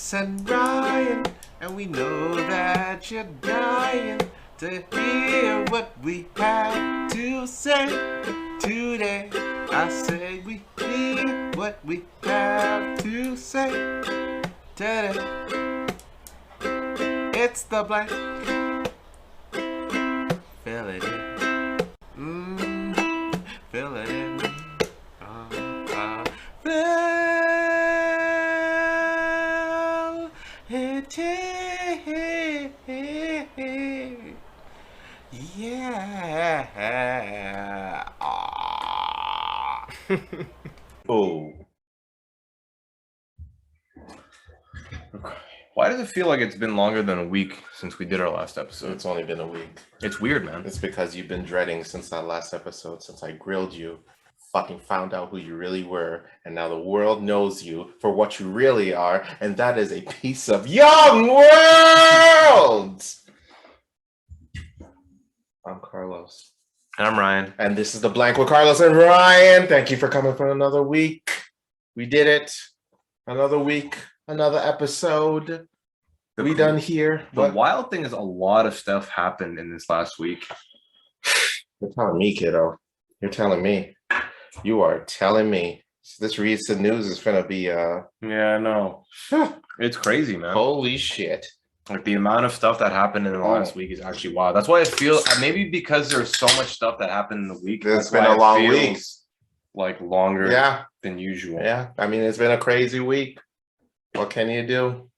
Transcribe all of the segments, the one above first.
Carlos and Ryan, and we know that you're dying to hear what we have to say today. I say we hear what we have to say today. It's the blank. Fill it in. Fill it in. Fill it in. Yeah. Oh. Okay. Why does it feel like it's been longer than a week since we did our last episode? It's only been a week. It's weird, man. It's because you've been dreading since that last episode, since I grilled you, fucking found out who you really were, and now the world knows you for what you really are, and that is a piece of young world! I'm Carlos. And I'm Ryan. And this is The Blank with Carlos and Ryan. Thank you for coming for another week. We did it. Another week, another episode. We done here. The wild thing is a lot of stuff happened in this last week. You're telling me, kiddo. You're telling me. You are telling me. This recent news is gonna be Yeah, I know. It's crazy, man. Holy shit. Like the amount of stuff that happened in the last week is actually wild. That's why I feel maybe because there's so much stuff that happened in the week. It's been a long week. Like longer than usual. Yeah. I mean, it's been a crazy week. What can you do?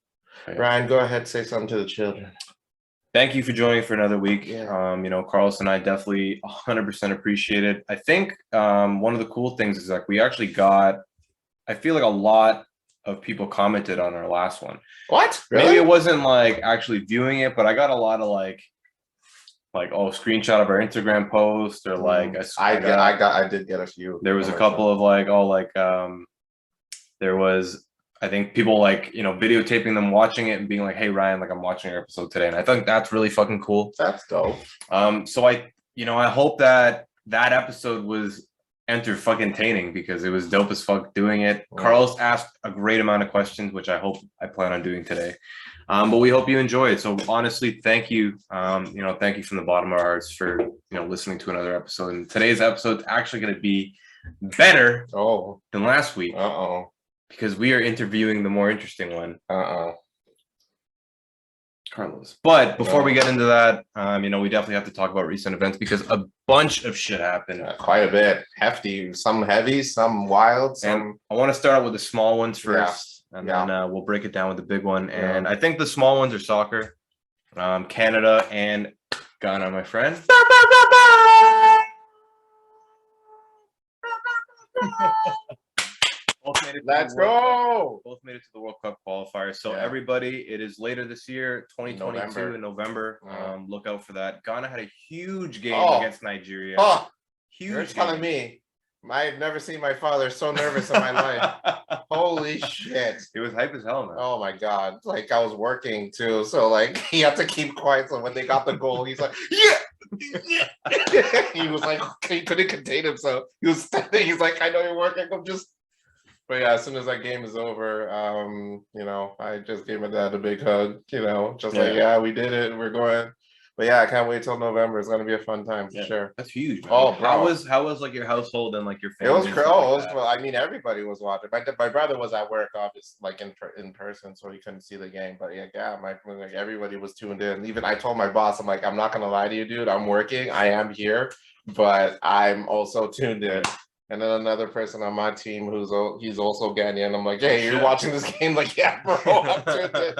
Yeah. Ryan, go ahead, say something to the children. Thank you for joining for another week. Yeah. Carlos and I definitely 100% appreciate it. I think one of the cool things is like we actually got, I feel like a lot of people commented on our last one. What? Really? Maybe it wasn't like actually viewing it, but I got a lot of like screenshot of our Instagram post or like I did get a few. There was a couple of like there was, I think, people like, videotaping them watching it and being like, hey Ryan, like I'm watching your episode today. And I think that's really fucking cool. That's dope. So I hope that episode was entertaining because it was dope as fuck doing it. Yeah. Carlos asked a great amount of questions, which I hope I plan on doing today. But we hope you enjoy it. So honestly, thank you. Thank you from the bottom of our hearts for, listening to another episode. And today's episode is actually going to be better than last week. Because we are interviewing the more interesting one. Carlos. But before we get into that, we definitely have to talk about recent events because a bunch of shit happened. Quite a bit. Hefty. Some heavy, some wild. And I want to start out with the small ones first. Yeah. And then we'll break it down with the big one. Yeah. And I think the small ones are soccer. Canada and Ghana, my friend. Let's go. Both made it to the World Cup qualifiers. So everybody, it is later this year, 2022 in November. Look out for that. Ghana had a huge game against Nigeria. Huge. You're telling me. I've never seen my father so nervous in my life. Holy shit. It was hype as hell, man. Oh my God. Like I was working too. So like he had to keep quiet. So when they got the goal, he's like, yeah. He was like, he couldn't contain himself. He was standing. He's like, I know you're working. I'm just. But yeah, as soon as that game is over, I just gave my dad a big hug, like, we did it, we're going. But yeah, I can't wait till November. It's gonna be a fun time for sure. That's huge, man. Oh, bro. How was like your household and like your family? It was I mean, everybody was watching. My brother was at work, obviously, like in person, so he couldn't see the game. But everybody was tuned in. Even I told my boss, I'm like, I'm not gonna lie to you, dude. I'm working. I am here, but I'm also tuned in. And then another person on my team he's also Ghanaian. I'm like, hey, you're watching this game? Like, yeah, bro, I'm tuned in.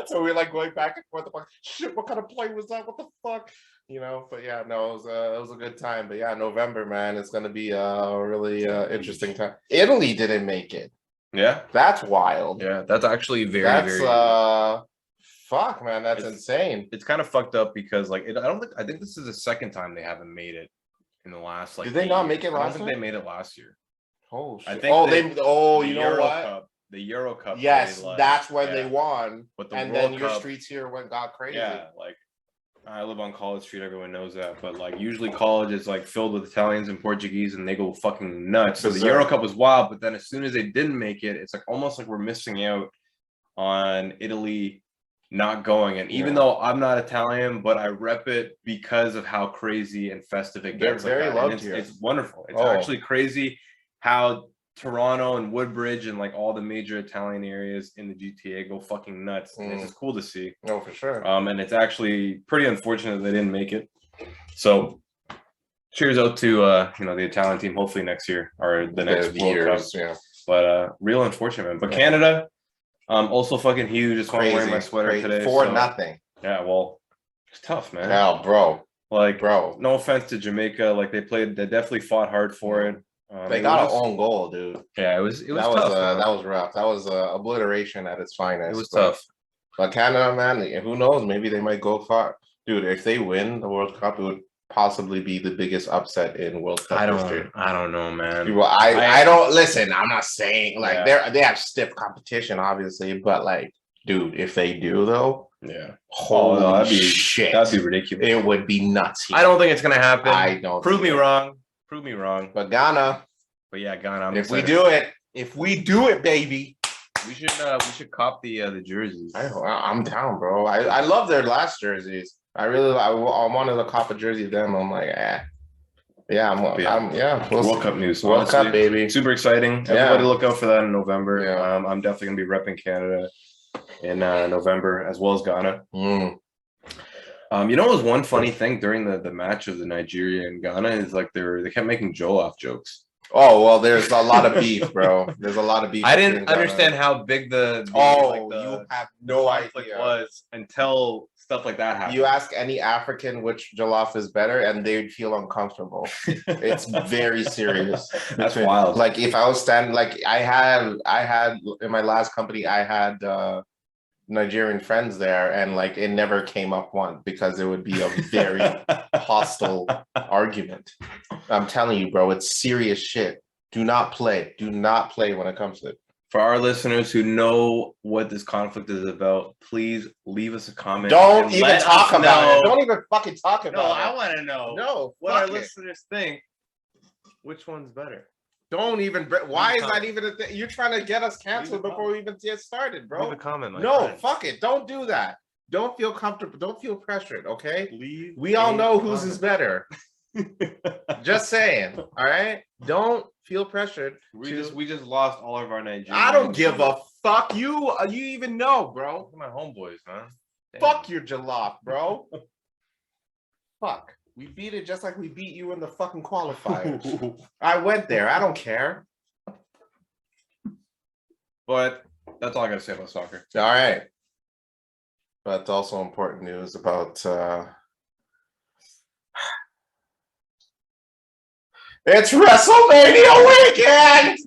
So we're like going back and forth. I'm like, shit, what kind of play was that? What the fuck? But yeah, no, it was a good time. But yeah, November, man, it's gonna be a really interesting time. Italy didn't make it. Yeah, that's wild. Yeah, that's actually very. Fuck, man, that's insane. It's kind of fucked up because like I think this is the second time they haven't made it. In the last did they not make it last year? I don't think they made it last year. Oh shit. I think you know what? Cup, the Euro Cup. Yes, that's when they won. But then your streets here got crazy. Yeah, like I live on College Street, everyone knows that. But like usually college is like filled with Italians and Portuguese and they go fucking nuts. So the Euro Cup was wild, but then as soon as they didn't make it, it's like almost like we're missing out on Italy not going. And even though I'm not Italian, but I rep it because of how crazy and festive it gets. They're very loved here. It's wonderful. It's actually crazy how Toronto and Woodbridge and like all the major Italian areas in the GTA go fucking nuts. And it's just cool to see. No, for sure. And it's actually pretty unfortunate they didn't make it. So cheers out to the Italian team. Hopefully next year or the next World Cup. Yeah. But real unfortunate, man. But Canada, also fucking huge. Just want to wear my sweater today. 4-0. Yeah, well, it's tough, man. Yeah, bro. Like, bro. No offense to Jamaica. Like they definitely fought hard for it. They got an own goal, dude. Yeah, it was tough. That was rough. That was obliteration at its finest. It was tough. But Canada, man, who knows? Maybe they might go far. Dude, if they win the World Cup, it would possibly be the biggest upset in World Cup history. I don't know, man. Well, I don't listen. I'm not saying like they have stiff competition, obviously, but like, dude, if they do though, holy shit, that'd be ridiculous. It would be nuts. I don't think it's gonna happen. I don't. Prove me wrong. Prove me wrong. But Ghana. But yeah, Ghana. If we do it, baby. We should cop the jerseys. I'm down, bro. I love their last jerseys. I wanted to cop a jersey of them. I'm like, World Cup news. World Cup, baby. Super exciting. Everybody look out for that in November. Yeah. I'm definitely gonna be repping Canada in November as well as Ghana. It was one funny thing during the match of the Nigeria and Ghana is like they kept making Joe-off jokes. Oh, well, there's a lot of beef, bro. There's a lot of beef. I didn't understand how big the you have no idea was until stuff like that happened. You ask any African which jollof is better, and they'd feel uncomfortable. It's very serious. That's wild. Like if I was standing, like I had in my last company, I had Nigerian friends there, and like it never came up once because it would be a very hostile argument. I'm telling you, bro, it's serious shit. Do not play when it comes to it. For our listeners who know what this conflict is about, please leave us a comment. Don't even talk about it. Don't even fucking talk about it. No, I want to know. No, what our listeners think. Which one's better? Don't even. Why is that even a thing? You're trying to get us canceled before we even get started, bro. Leave a comment. No, fuck it. Don't do that. Don't feel comfortable. Don't feel pressured. Okay. We all know whose is better. Just saying. All right. Don't feel pressured. We just lost all of our Nigerians. I don't give a fuck. You even know, bro. My homeboys, man. Damn. Fuck your jollof, bro. Fuck. We beat it just like we beat you in the fucking qualifiers. I went there. I don't care. But that's all I gotta say about soccer. All right. But also important news about it's WrestleMania weekend.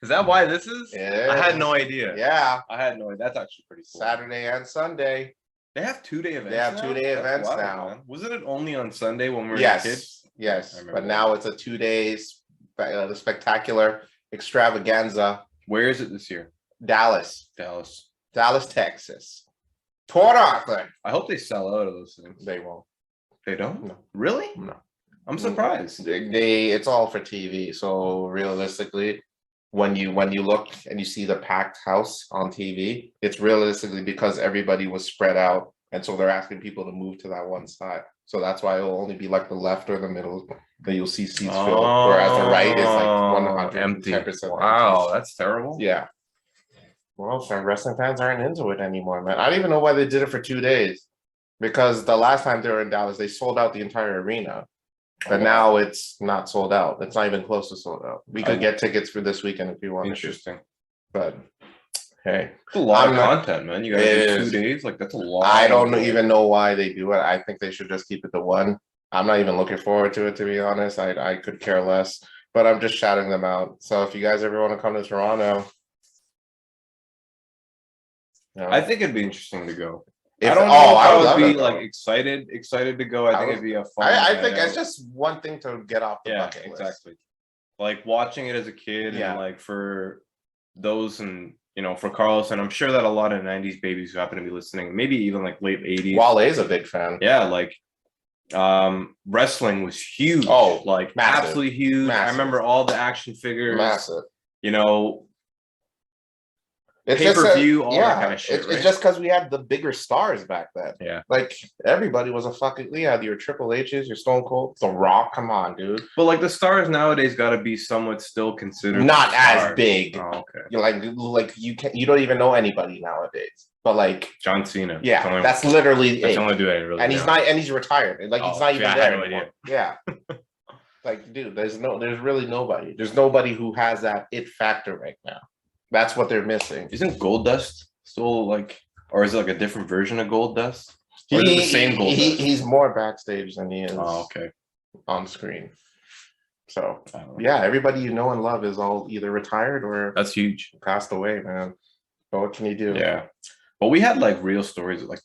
Is that why this is? Yeah. I had no idea. Yeah. I had no idea. That's actually pretty cool. Saturday and Sunday. They have 2-day events. They have 2-day events now. Man. Wasn't it only on Sunday when we were kids? Yes. But now it's a 2 days the spectacular extravaganza. Where is it this year? Dallas, Texas. Port Arthur. I hope they sell out of those things. They won't. They don't? No. Really? No. I'm surprised. It's all for TV. So realistically, when you look and you see the packed house on TV, it's realistically because everybody was spread out, and so they're asking people to move to that one side. So that's why it'll only be like the left or the middle that you'll see seats filled, whereas the right is like 110% empty. Wow, that's terrible. Yeah. Well, wrestling fans aren't into it anymore, man. I don't even know why they did it for 2 days, because the last time they were in Dallas, they sold out the entire arena. But now it's not sold out. It's not even close to sold out. We could get tickets for this weekend if you want. Interesting. But hey, it's a lot of content, man. You guys do 2 days. Like that's a lot. I don't even know why they do it. I think they should just keep it to one. I'm not even looking forward to it, to be honest. I could care less. But I'm just shouting them out. So if you guys ever want to come to Toronto, I think it'd be interesting to go. I don't know if I would be like excited to go. I think it'd be a fun. I think it's just one thing to get off the bucket list. Exactly. Like watching it as a kid, and like for those, and for Carlos, and I'm sure that a lot of '90s babies who happen to be listening, maybe even like late '80s. Wale's a big fan. Yeah, like wrestling was huge. Oh, like massive. Absolutely huge. Massive. I remember all the action figures. Massive. It's pay-per-view, just all that kind of shit. It's right? just because we had the bigger stars back then. Yeah. Like everybody was a fucking your Triple H's, your Stone Cold, The Rock. Come on, dude. But like the stars nowadays got to be somewhat still considered not as big. Oh, okay. You're like you don't even know anybody nowadays. But like John Cena. Yeah, that's literally that's it. only do it really. And he's not, and he's retired. Like he's not even there anymore. Yeah. Like, dude, there's really nobody. There's nobody who has that it factor right now. That's what they're missing. Isn't Goldust still like, or is it like a different version of Goldust? Or is it the same Goldust? He's more backstage than he is on screen. So yeah, everybody you know and love is all either retired or that's huge. Passed away, man. But what can you do? Yeah. But we had like real stories of like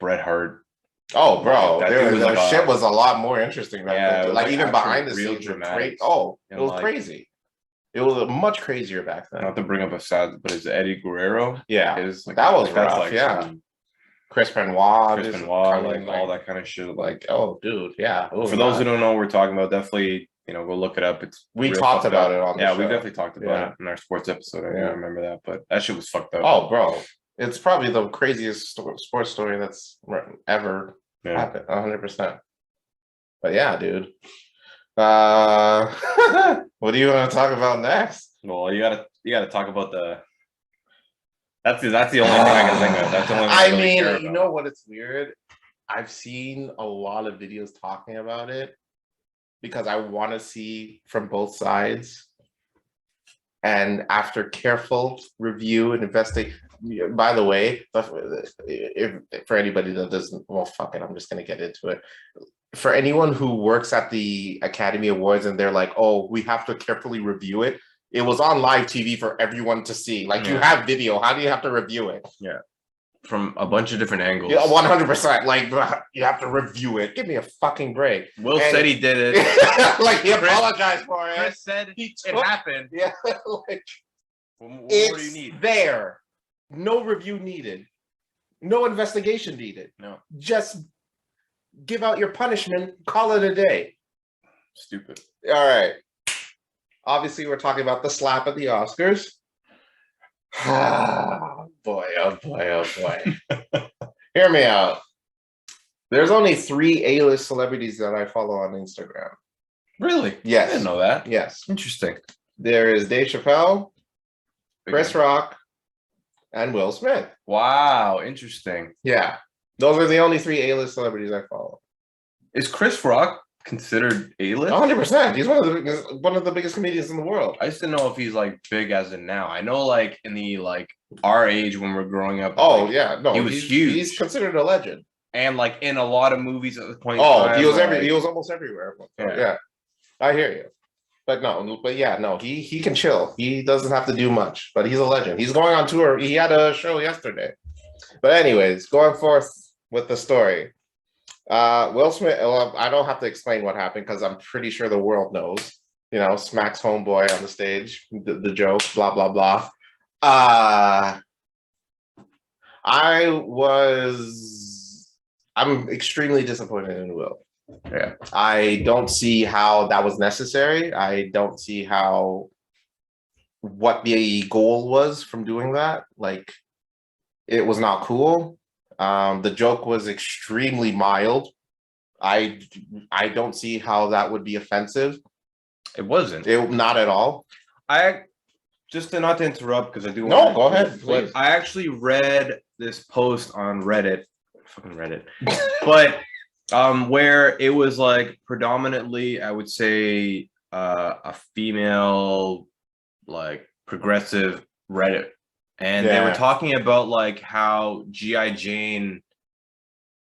Bret Hart. Oh, bro, shit was a lot more interesting. Like even behind the scenes, dramatic. It was crazy. It was much crazier back then. Not to bring up a sad, but it's Eddie Guerrero. Yeah, like, that was rough. Like Chris Benoit, like all that kind of shit. Like, oh, dude, yeah. For those who don't know, what we're talking about. Definitely, go look it up. We talked about it on the show. We definitely talked about it in our sports episode. I remember that, but that shit was fucked up. Oh, bro, it's probably the craziest sports story that's ever happened. 100%. But yeah, dude. What do you want to talk about next? Well, you gotta talk about the. That's the only thing I can think of. That's the only thing I mean, you know what? It's weird. I've seen a lot of videos talking about it because I want to see from both sides. And after careful review and investigation, by the way, for anybody that doesn't, well, fuck it, I'm just gonna get into it. For anyone who works at the Academy Awards and they're like, oh, we have to carefully review it. It was on live TV for everyone to see. Like you have video. How do you have to review it? Yeah. From a bunch of different angles. Yeah, 100%. Like you have to review it. Give me a fucking break. Will said he did it. Like he apologized for it. Chris said it happened. Yeah. Like what more do you need? There. No review needed. No investigation needed. No. Just give out your punishment. Call it a day. Stupid. All right. Obviously, we're talking about the slap at the Oscars. Oh boy, oh boy, oh boy. Hear me out. There's only 3 A-list celebrities that I follow on Instagram. Really? Yes. I didn't know that. Yes. Interesting. There is Dave Chappelle, Chris Rock, and Will Smith. Wow, interesting. Yeah. Those are the only 3 A-list celebrities I follow. Is Chris Rock considered A-list? 100%. He's one of the biggest comedians in the world. I just didn't know if he's like big as in now. I know like in the our age when we're growing up. Oh yeah, no, he was huge. He's considered a legend. And like in a lot of movies at the point. He was he was almost everywhere. Yeah, I hear you. But he can chill. He doesn't have to do much, but he's a legend. He's going on tour. He had a show yesterday. But anyways, going forth with the story. Will Smith, well, I don't have to explain what happened because I'm pretty sure the world knows. Smacks homeboy on the stage, the joke, blah, blah, blah. I'm extremely disappointed in Will. Yeah. I don't see how that was necessary. I don't see what the goal was from doing that. Like, it was not cool. The joke was extremely mild. I don't see how that would be offensive. It wasn't. Not at all. Not to interrupt because I do. No, go ahead, please. I actually read this post on Reddit, fucking Reddit, but where it was like predominantly, I would say, a female, like progressive Reddit. And they were talking about like how G.I. Jane,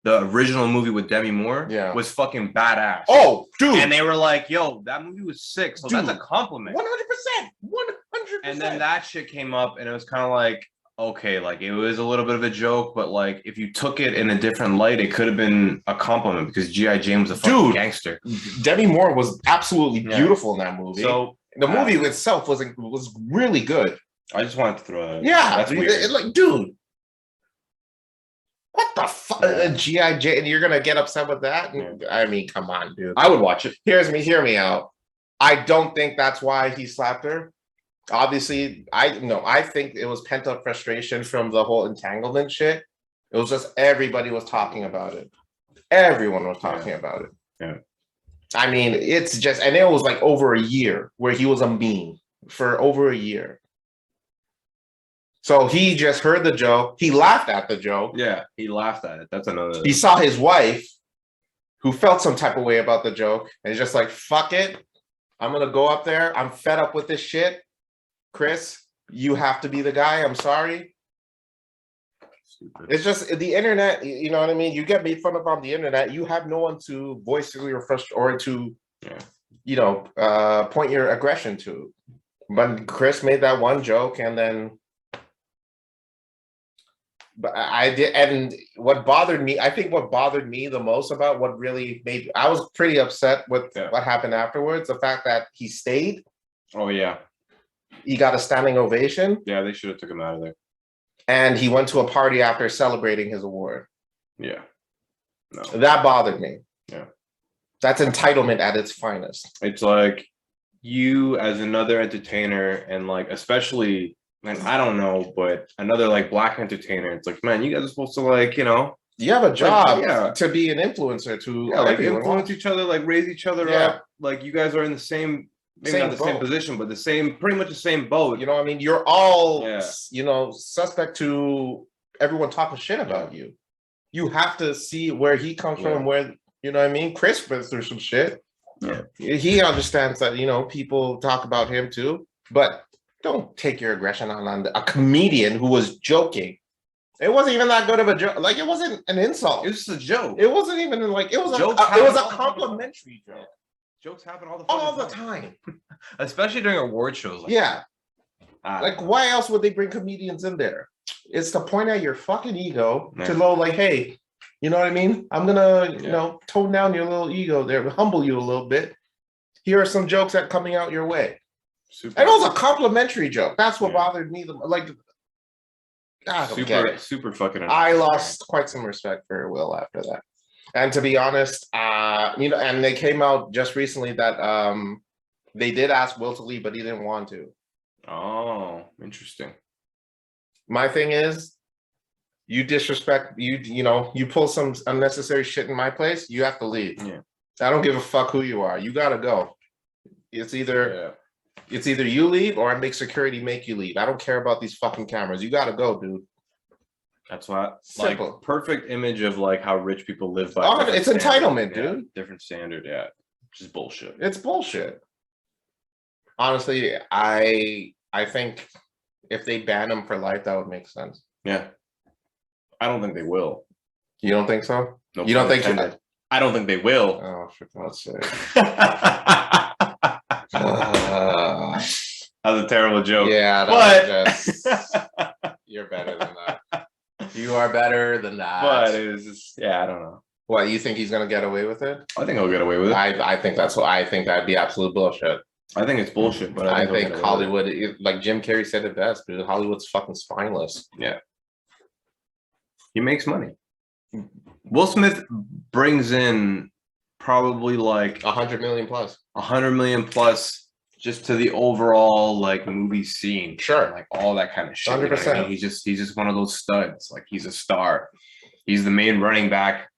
the original movie with Demi Moore, was fucking badass. Oh, dude. And they were like, yo, that movie was sick. So that's a compliment. 100%. 100%. And then that shit came up and it was kind of like, okay, like it was a little bit of a joke, but like if you took it in a different light, it could have been a compliment because G.I. Jane was a fucking gangster. Demi Moore was absolutely beautiful in that movie. So the movie itself was really good. I just wanted to throw that. Yeah, that's weird. Like, dude, what the fuck? G.I. Jane, and you're gonna get upset with that? Yeah. I mean, come on, dude. I would watch it. Hear me out. I don't think that's why he slapped her. Obviously, I think it was pent up frustration from the whole entanglement shit. It was just everybody was talking about it. Everyone was talking about it. Yeah. I mean, it's just, and it was like over a year where he was a meme for over a year. So he just heard the joke. He laughed at the joke. Yeah, he laughed at it. That's another. He saw his wife, who felt some type of way about the joke, and he's just like, "Fuck it, I'm gonna go up there. I'm fed up with this shit. Chris, you have to be the guy. I'm sorry." Stupid. It's just the internet. You know what I mean? You get made fun of on the internet. You have no one to voice your frustration or to, point your aggression to. But Chris made that one joke, and then. But I did, and what bothered me, I think what bothered me the most about what really made, I was pretty upset with what happened afterwards. The fact that he stayed. Oh yeah. He got a standing ovation. Yeah, they should have took him out of there. And he went to a party after celebrating his award. Yeah. No. That bothered me. Yeah. That's entitlement at its finest. It's like you as another entertainer, and like especially, and I don't know, but another like black entertainer, it's like, man, you guys are supposed to like, you have a job to be an influencer, to like influence each other, like raise each other up. Like you guys are in the same, maybe not the same position, but pretty much the same boat. You know what I mean? You're all, suspect to everyone talking shit about you. You have to see where he comes from, where, you know what I mean? Chris went through some shit. Yeah. He understands that, people talk about him too, but don't take your aggression on a comedian who was joking. It wasn't even that good of a joke. Like, it wasn't an insult. It was just a joke. It wasn't even like, it was a complimentary joke. Jokes happen all the time. Especially during award shows. Like, why else would they bring comedians in there? It's to point out your fucking ego, to know, like, hey, you know what I mean? I'm gonna, tone down your little ego there, humble you a little bit. Here are some jokes that coming out your way. And it was a complimentary joke. That's what bothered me. Super fucking. I lost quite some respect for Will after that. And to be honest, and they came out just recently that they did ask Will to leave, but he didn't want to. Oh, interesting. My thing is, you disrespect, you pull some unnecessary shit in my place, you have to leave. Yeah. I don't give a fuck who you are. You gotta go. It's either you leave or I make security make you leave. I don't care about these fucking cameras. You gotta go, dude. That's why, like, perfect image of like how rich people live by. Oh, it's entitlement, dude. Different standard, which is bullshit. It's bullshit. Honestly, I think if they ban him for life, that would make sense. Yeah. I don't think they will. You don't think so? No, you don't think? I don't think they will. Oh, for God's sake. That was a terrible joke. Yeah, but you're better than that. You are better than that. But it was just, I don't know. What, you think he's gonna get away with it? I think he'll get away with it. I think that's what I think. That'd be absolute bullshit. I think it's bullshit, but I think Hollywood, like Jim Carrey said it best, dude. Hollywood's fucking spineless. Yeah. He makes money. Will Smith brings in probably like 100 million plus. 100 million plus just to the overall like movie scene. Sure. Like all that kind of shit. 100%. You know, I mean? He's just one of those studs. Like he's a star. He's the main running back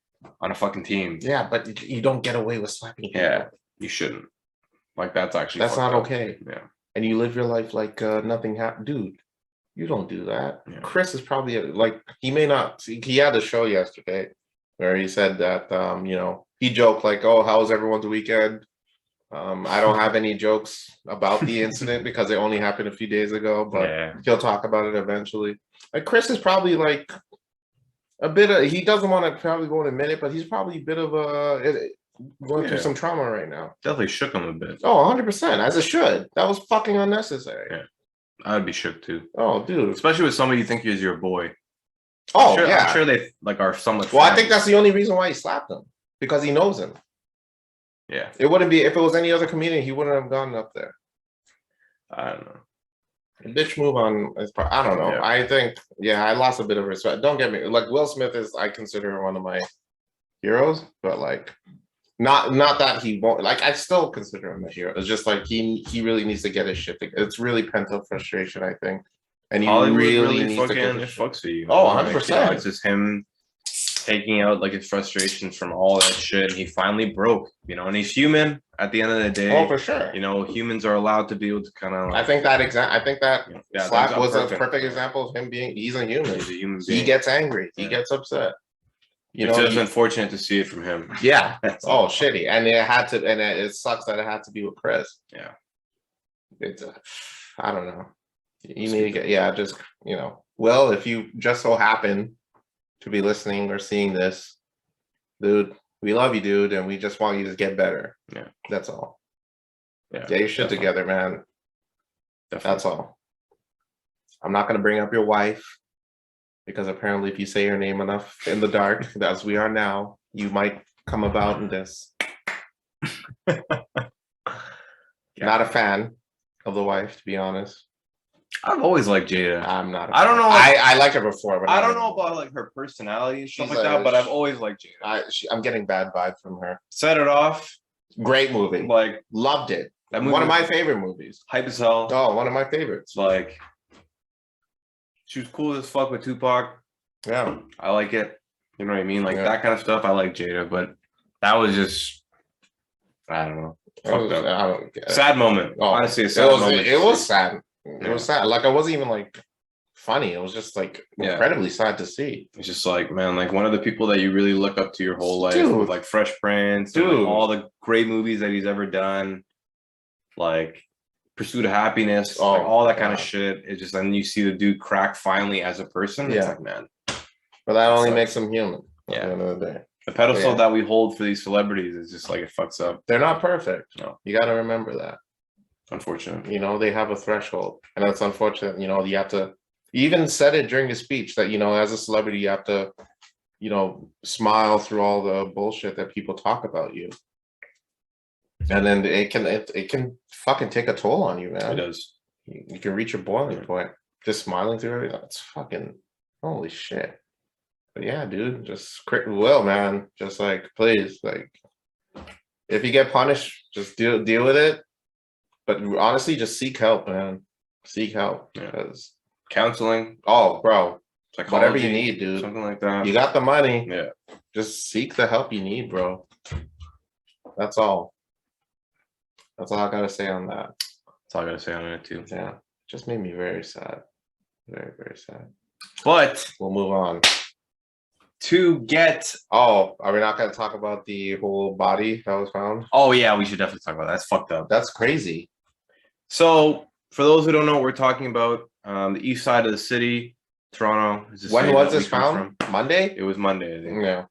on a fucking team. Yeah, but you don't get away with slapping people. Yeah, you shouldn't. Like that's not okay. Yeah. And you live your life like nothing happened. Dude, you don't do that. Yeah. Chris is probably like, he may not, he had a show yesterday where he said that, he joked like, oh, how was everyone's weekend? I don't have any jokes about the incident because it only happened a few days ago, but he'll talk about it eventually. Like Chris is probably like a bit of, he doesn't want to probably go and admit it, but he's probably a bit of going through some trauma right now. Definitely shook him a bit. Oh, 100%, as it should. That was fucking unnecessary. Yeah. I'd be shook too. Oh, dude. Especially with somebody you think is your boy. Oh, I'm sure they like are somewhat. Well, I think that's the only reason why he slapped him, because he knows him. Yeah. It wouldn't be, if it was any other comedian, he wouldn't have gone up there. I don't know. Bitch move on. I don't know. Yeah. I think, I lost a bit of respect. Don't get me, like Will Smith is, I consider one of my heroes, but like Not that he won't. Like I still consider him a hero. It's just like he really needs to get his shit together. It's really pent up frustration, I think, and he Hollywood really really needs to get fucking his it shit. fucks with you. Oh, man. 100%. It's just him taking out like his frustrations from all that shit. And he finally broke, and he's human at the end of the day. Oh, for sure. Humans are allowed to be able to kind of. I think that slap was a perfect example of him he's a human. He's a human being. He gets angry. He gets upset. It's just unfortunate to see it from him. Yeah. Oh, shitty. And it sucks that it had to be with Chris. Yeah. It's I don't know. You need to get just well, if you just so happen to be listening or seeing this, dude, we love you, dude, and we just want you to get better. Yeah. That's all. Yeah. Get your shit together, man. Definitely. That's all. I'm not gonna bring up your wife. Because apparently, if you say your name enough in the dark, as we are now, you might come about in this. Not a fan of the wife, to be honest. I've always liked Jada. I'm not. I don't know. I liked her before, but I don't know about like her personality and stuff like that. But I've always liked Jada. I'm getting bad vibes from her. Set It Off. Great movie. Like loved it. That movie one of my favorite movies. Hype as hell. Oh, one of my favorites. Like. She was cool as fuck with Tupac. Yeah. I like it. You know what I mean? Like that kind of stuff. I like Jada, but that was just, I don't know. Fucked up. I don't get it. Sad moment. Oh, honestly, a sad moment. It was sad. It was sad. Like, it wasn't even like funny. It was just like incredibly sad to see. It's just like, man, like one of the people that you really look up to your whole life, with like Fresh Prince, dude, and, like, all the great movies that he's ever done. Like, Pursuit of Happiness, like all that kind of shit. It's just, and you see the dude crack finally as a person. It's like, man. But that only makes him human. Yeah. At the end of the day. The pedestal that we hold for these celebrities is just like it fucks up. They're not perfect. No. You got to remember that. Unfortunately. They have a threshold. And that's unfortunate. You have to, you even said it during the speech that, as a celebrity, you have to, smile through all the bullshit that people talk about you. And then it can fucking take a toll on you, man. It does. You can reach a boiling point. Just smiling through it. That's fucking holy shit. But yeah, dude, just man. Just like, please, like, if you get punished, just deal with it. But honestly, just seek help, man. Seek help. Because counseling. Oh, bro. Psychology, whatever you need, dude. Something like that. You got the money. Yeah. Just seek the help you need, bro. That's all. That's all I gotta say on that. That's all I gotta say on it too. Yeah. Just made me very sad. Very, very sad. But we'll move on. To get are we not gonna talk about the whole body that was found? Oh yeah, we should definitely talk about that. That's fucked up. That's crazy. So for those who don't know what we're talking about, the east side of the city, Toronto. When was this found? Monday? It was Monday, I think. Yeah.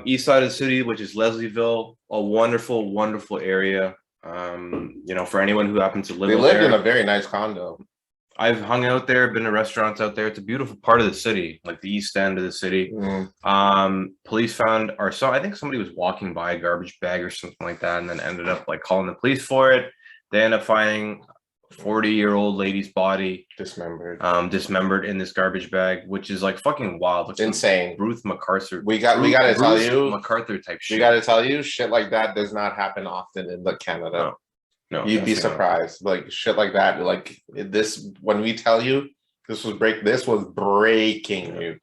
East side of the city, which is Leslieville, a wonderful, wonderful area. For anyone who happens to live there. They lived there, in a very nice condo. I've hung out there, been to restaurants out there. It's a beautiful part of the city, like the east end of the city. Police found I think somebody was walking by a garbage bag or something like that, and then ended up like calling the police for it. They end up finding a 40-year-old lady's body dismembered in this garbage bag, which is like fucking wild. It's insane. Ruth MacArthur. We gotta tell you, MacArthur type shit. We gotta tell you, shit like that does not happen often in Canada. No, you'd be surprised. Like shit like that. Like this, when we tell you this was breaking news.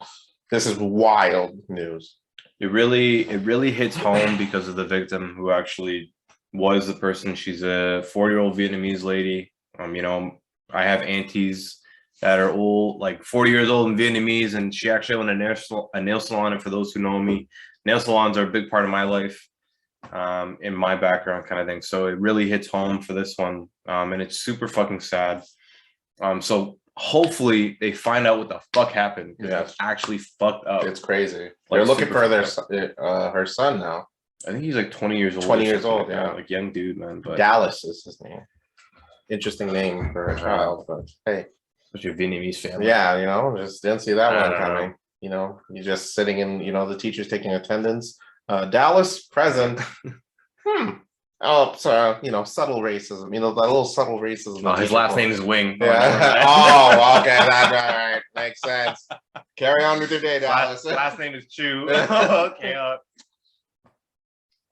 This is wild news. It really hits home because of the victim, who actually was the person. She's a 40-year-old Vietnamese lady. I have aunties that are old, like 40 years old and Vietnamese, and she actually owned a nail salon. And for those who know me, nail salons are a big part of my life. In my background kind of thing. So it really hits home for this one. And it's super fucking sad. So hopefully they find out what the fuck happened. Yeah. It's actually fucked up. It's crazy. They're looking for her son now. I think he's like 20 years old. 20 years old, yeah. Like young dude, man. But Dallas is his name. Interesting name for a child, but hey. What's your Vietnamese family? Yeah, just didn't see that one coming. You're just sitting in, the teacher's taking attendance. Dallas present. Oh, so subtle racism. That little subtle racism. Oh, his last name is Wing. Yeah. Oh, okay, that's right. Makes sense. Carry on with your day, Dallas. Last name is Chu. Okay.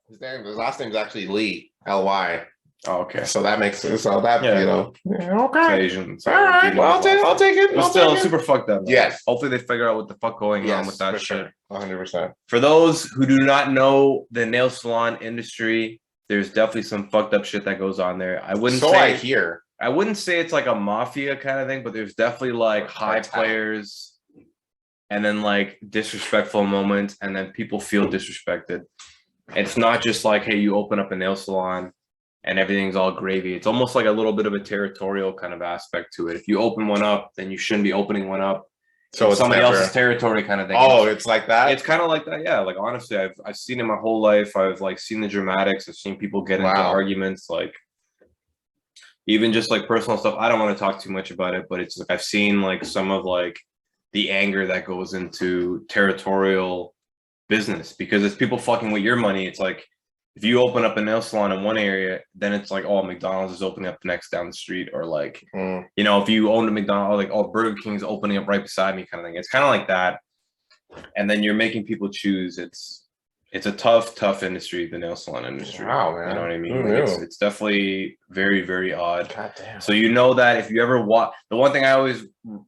His last name's actually Lee, Ly. Oh, okay. So that makes sense. So that Yeah. you know, It's okay. Asian. So All right, well, I'll take it. But still, super fucked up. Man. Yes. Hopefully they figure out what the fuck going on with that for shit. sure. 100%. For those who do not know the nail salon industry, there's definitely some fucked up shit that goes on there. I wouldn't say it's like a mafia kind of thing, but there's definitely like high players and then like disrespectful moments, and then people feel disrespected. It's not just like, hey, you open up a nail salon and everything's all gravy. It's almost like a little bit of a territorial kind of aspect to it. If you open one up, then you shouldn't be opening one up. So it's somebody else's territory kind of thing. Oh, it's like that? It's kind of like that, yeah. Like, honestly, I've seen it my whole life. I've like seen the dramatics. I've seen people get into arguments, like even just like personal stuff. I don't want to talk too much about it, but it's like I've seen like some of like the anger that goes into territorial business, because it's people fucking with your money. It's like if you open up a nail salon in one area, then it's like, oh, McDonald's is opening up next down the street, or like you know, if you own a McDonald's, like, oh, Burger King's opening up right beside me kind of thing. It's kind of like that, and then you're making people choose. It's a tough industry, the nail salon industry. Wow, man. You know what I mean? Like it's definitely very, very odd. God damn. So you know that if you ever walk, the one thing I always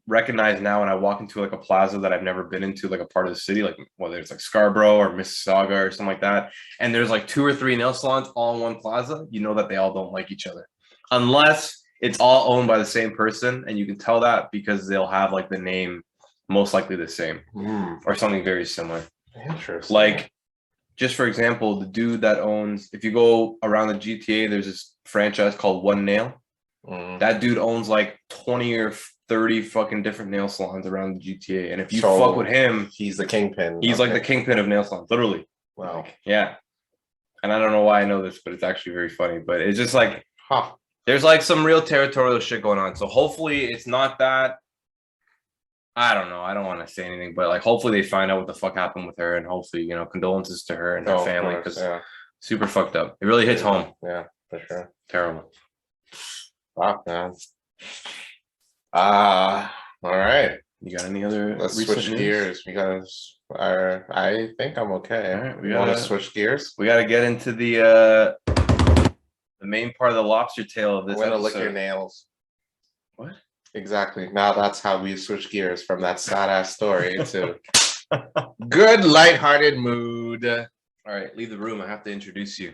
recognize now when I walk into like a plaza that I've never been into, like a part of the city, like whether it's like Scarborough or Mississauga or something like that, and there's like 2 or 3 nail salons all in one plaza, you know that they all don't like each other. Unless it's all owned by the same person, and you can tell that because they'll have like the name most likely the same or something very similar. Interesting. Like, just for example, the dude that owns, if you go around the GTA, there's this franchise called One Nail. That dude owns like 20 or 30 fucking different nail salons around the GTA. And if you fuck with him, he's the kingpin. He's like the kingpin of nail salons, literally. Wow. Like, yeah. And I don't know why I know this, but it's actually very funny. But it's just like, there's like some real territorial shit going on. So hopefully it's not that. I don't know. I don't want to say anything, but like, hopefully they find out what the fuck happened with her, and hopefully, you know, condolences to her and her family, because super fucked up. It really hits home. Yeah, for sure. Terrible. Wow, man. All right. You got any other? Let's switch gears because I think I'm okay. All right, we want to switch gears. We got to get into the main part of the lobster tail of this. I'm gonna lick your nails. What? Exactly. Now that's how we switch gears from that sad ass story to good lighthearted mood. All right, leave the room. I have to introduce you.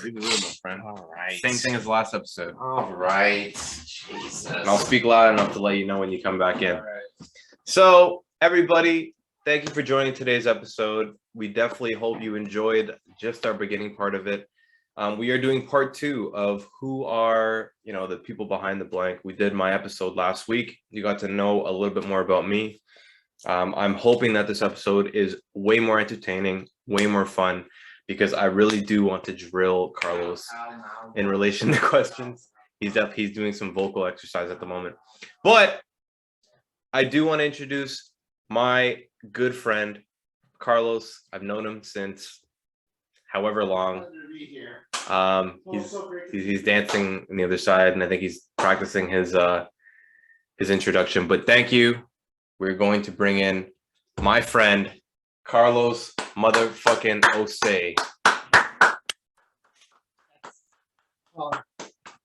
Leave the room, my friend. All right. Same thing as last episode. All right. Jesus. And I'll speak loud enough to let you know when you come back in. All right. So, everybody, thank you for joining today's episode. We definitely hope you enjoyed just our beginning part of it. We are doing part 2 of who are, you know, the people behind the blank. We did my episode last week. You got to know a little bit more about me. I'm hoping that this episode is way more entertaining, way more fun, because I really do want to drill Carlos in relation to questions. He's doing some vocal exercise at the moment. But I do want to introduce my good friend, Carlos. I've known him since however long. He's dancing on the other side, and I think he's practicing his introduction. But thank you. We're going to bring in my friend Carlos motherfucking Osei. Oh,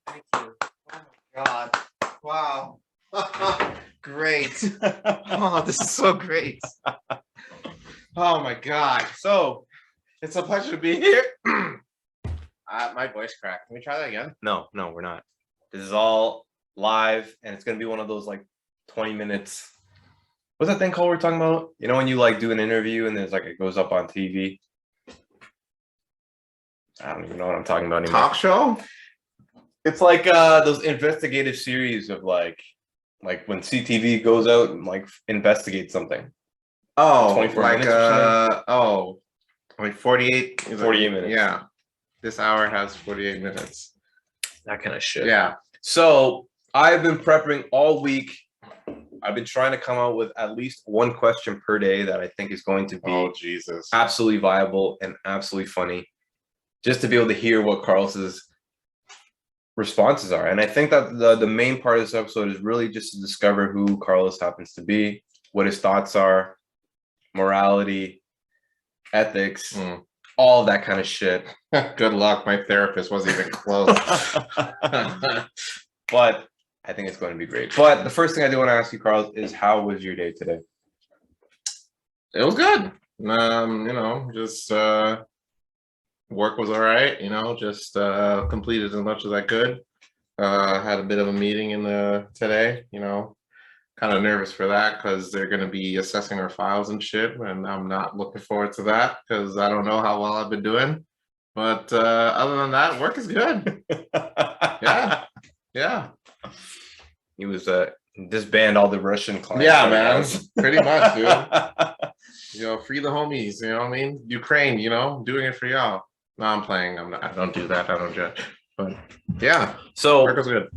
thank you. Oh my God! Wow. Great. Oh, this is so great. Oh my God. So it's a pleasure to be here. My voice cracked. Can we try that again? No, we're not. This is all live, and it's gonna be one of those like 20 minutes. What's that thing called we're talking about? You know, when you like do an interview and there's like it goes up on TV. I don't even know what I'm talking about anymore. Talk show? It's like those investigative series of like when CTV goes out and like investigates something. Oh, 24 like minutes like 48 minutes. Yeah. This hour has 48 minutes. That kind of shit. Yeah. So I've been prepping all week. I've been trying to come out with at least one question per day that I think is going to be absolutely viable and absolutely funny, just to be able to hear what Carlos's responses are. And I think that the main part of this episode is really just to discover who Carlos happens to be, what his thoughts are, morality, ethics, all that kind of shit. Good luck. My therapist wasn't even close. But I think it's going to be great. But the first thing I do want to ask you, Carl, is how was your day today? It was good. Just work was all right. Just completed as much as I could. Had a bit of a meeting today. Kind of nervous for that because they're going to be assessing our files and shit, and I'm not looking forward to that because I don't know how well I've been doing. But other than that, work is good. Yeah. He was disband all the Russian clients. Yeah, man. Pretty much, dude. Free the homies. You know what I mean? Ukraine. Doing it for y'all. No, I'm playing. I don't do that. I don't judge. But yeah. So work was good.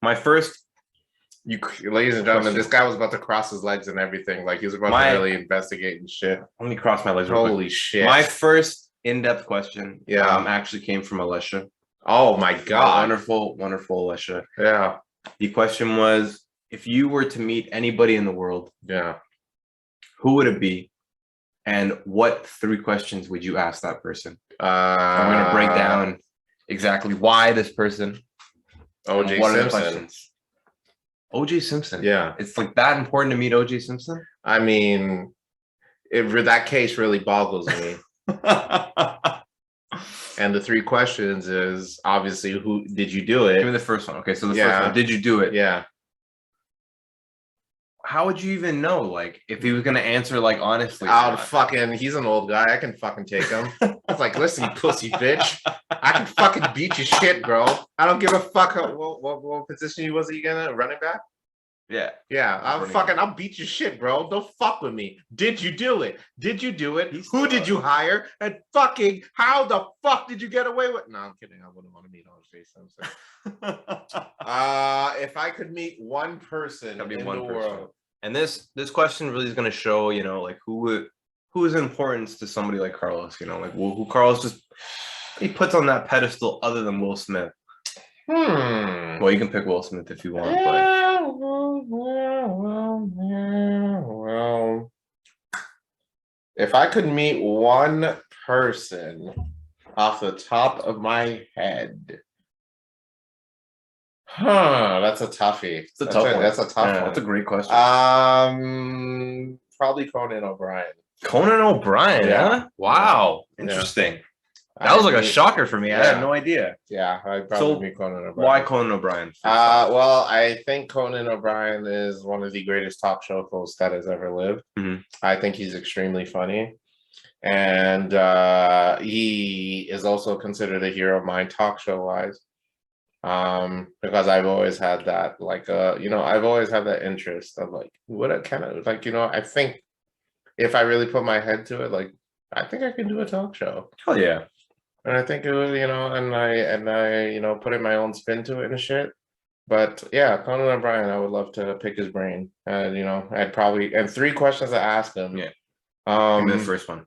My first. Ladies and gentlemen, this guy was about to cross his legs and everything. Like he was about to really investigate and shit. Let me cross my legs. Holy shit! My first in-depth question, actually came from Alicia. Oh my god! Wonderful, wonderful Alicia. Yeah. The question was, if you were to meet anybody in the world, who would it be, and what 3 questions would you ask that person? I'm going to break down exactly why this person. O.J. Simpson. O.J. Simpson. Yeah. It's like that important to meet O.J. Simpson? I mean, that case really boggles me. And the 3 questions is obviously, who did you do it? Give me the first one. Okay, so the first one, did you do it? Yeah. How would you even know? Like, if he was gonna answer like honestly? He's an old guy. I can fucking take him. It's like, listen, you pussy bitch. I can fucking beat your shit, bro. I don't give a fuck what position was he gonna running back? Yeah. I'll beat your shit, bro. Don't fuck with me. Did you do it? Did you do it? Who did you hire? And fucking how the fuck did you get away with? No, I'm kidding. I wouldn't want to meet O.J. Simpson. If I could meet one person in the world, and this question really is going to show, like who is importance to somebody like Carlos, like who Carlos he puts on that pedestal other than Will Smith. Well, you can pick Will Smith if you want, but well, if I could meet one person off the top of my head, that's a toughie. That's a tough one. That's a great question. Probably Conan O'Brien. Conan O'Brien, huh? Wow, interesting. That was like a shocker for me. I had no idea. Yeah, I'd probably meet Conan O'Brien. Why Conan O'Brien? Well, I think Conan O'Brien is one of the greatest talk show hosts that has ever lived. I think he's extremely funny. And he is also considered a hero of mine talk show wise. Because I've always had that, I've always had that interest of what kind of I think if I really put my head to it, I think I can do a talk show. Hell yeah. And I think it would, and I put in my own spin to it and shit. But yeah, Conan O'Brien, I would love to pick his brain. And I'd probably, and 3 questions to ask him. Yeah. Give me the first one.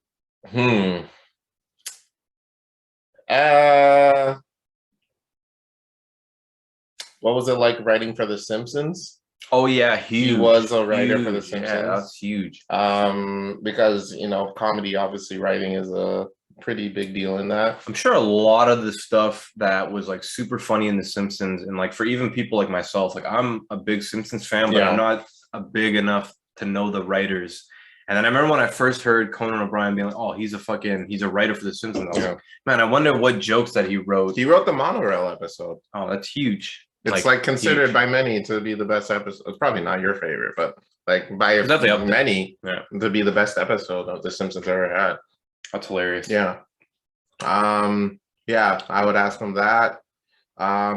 What was it like writing for The Simpsons? Oh yeah, huge. He was a writer for The Simpsons. Yeah, that's huge. Because comedy, obviously, writing is a pretty big deal in that. I'm sure a lot of the stuff that was super funny in The Simpsons, and for even people like myself, I'm a big Simpsons fan, but I'm not a big enough to know the writers. And then I remember when I first heard Conan O'Brien being like, "Oh, he's a writer for The Simpsons." I was like, man, I wonder what jokes that he wrote. He wrote the monorail episode. Oh, that's huge. It's considered by many to be the best episode. It's probably not your favorite, but by many to be the best episode of The Simpsons ever had. That's hilarious. Yeah. Yeah, I would ask him that. How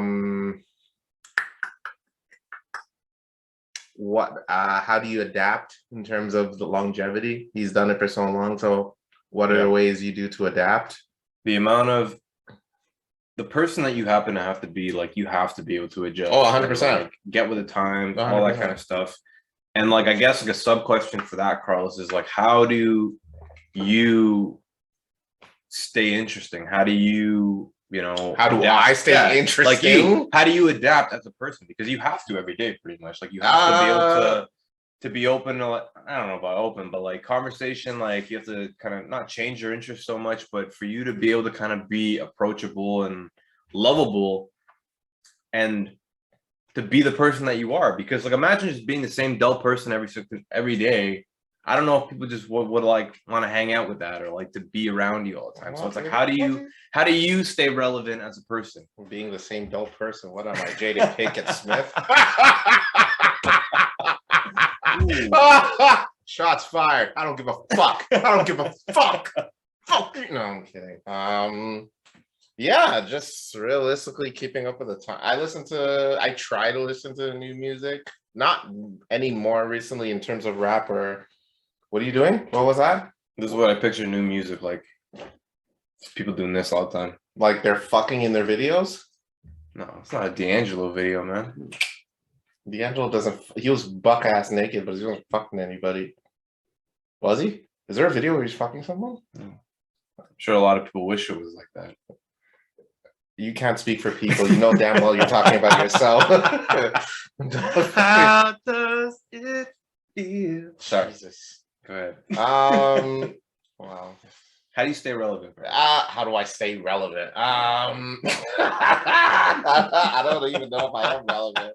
do you adapt in terms of the longevity? He's done it for so long. So what are the ways you do to adapt? The amount of the person that you happen to have to be, you have to be able to adjust. Oh, 100%. Get with the time, 100%. all that kind of stuff. And I guess a sub question for that, Carlos, is how do you stay interesting? How do you, how do I stay interesting? How do you adapt as a person? Because you have to every day, pretty much. You have to be able to to be open, I don't know about open, but like conversation, like you have to kind of not change your interest so much, but for you to be able to kind of be approachable and lovable and to be the person that you are. Because like imagine just being the same dull person every day. I don't know if people just would like want to hang out with that or like to be around you all the time. So it's like how do you stay relevant as a person? Being the same dull person. What am I, Jada Pinkett Smith? Shots fired. I don't give a fuck. I don't give a fuck. Fuck. No, I'm kidding. Yeah, just realistically keeping up with the time. I try to listen to new music, not any more recently in terms of rap or what are you doing? What was that? This is what I picture new music like. People doing this all the time. Like they're fucking in their videos? No, it's not a D'Angelo video, man. D'Angelo doesn't. He was buck ass naked, but he wasn't fucking anybody. Was he? Is there a video where he's fucking someone? No. I'm sure a lot of people wish it was like that. You can't speak for people. You know damn well you're talking about yourself. How does it feel? Sorry. Jesus. Go ahead. Wow. How do you stay relevant? How do I stay relevant? I don't even know if I am relevant.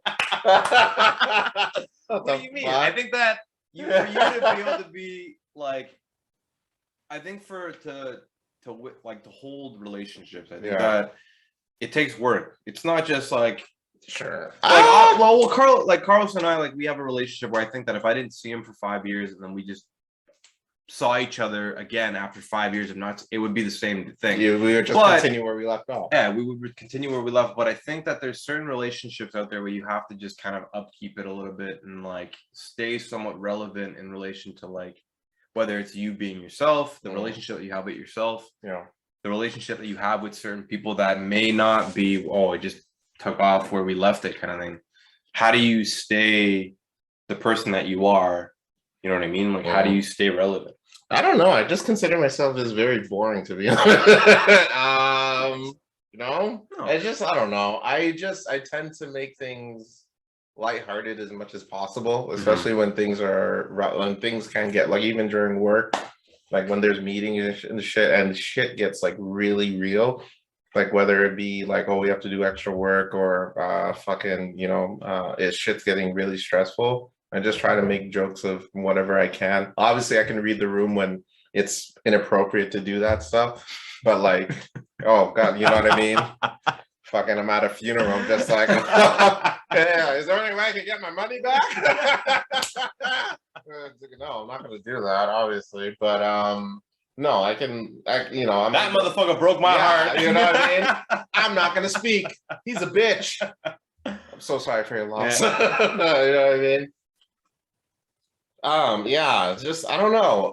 What do you mean? I think that for you to be able to be like, I think to hold relationships, I think that it takes work. It's not just like sure. Carlos and I, like we have a relationship where I think that if I didn't see him for 5 years and then we just saw each other again after 5 years of not, it would be the same thing. Yeah, we would just continue where we left off. Yeah, we would continue where we left. But I think that there's certain relationships out there where you have to just kind of upkeep it a little bit and like stay somewhat relevant in relation to like whether it's you being yourself, the relationship that you have with yourself, the relationship that you have with certain people that may not be, oh, it just took off where we left it kind of thing. How do you stay the person that you are? You know what I mean? Like, how do you stay relevant? I don't know. I just consider myself as very boring, to be honest. I don't know. I tend to make things lighthearted as much as possible, especially when things can get like even during work, like when there's meetings and shit gets like really real. Like whether it be like, oh, we have to do extra work or shit's getting really stressful. I just try to make jokes of whatever I can. Obviously, I can read the room when it's inappropriate to do that stuff. But like, oh God, you know what I mean? Fucking, I'm at a funeral. I'm just like, yeah, is there any way I can get my money back? No, I'm not going to do that, obviously. But no, I'm that motherfucker broke my heart. You know what I mean? I'm not going to speak. He's a bitch. I'm so sorry for your loss. No, you know what I mean? Just I don't know.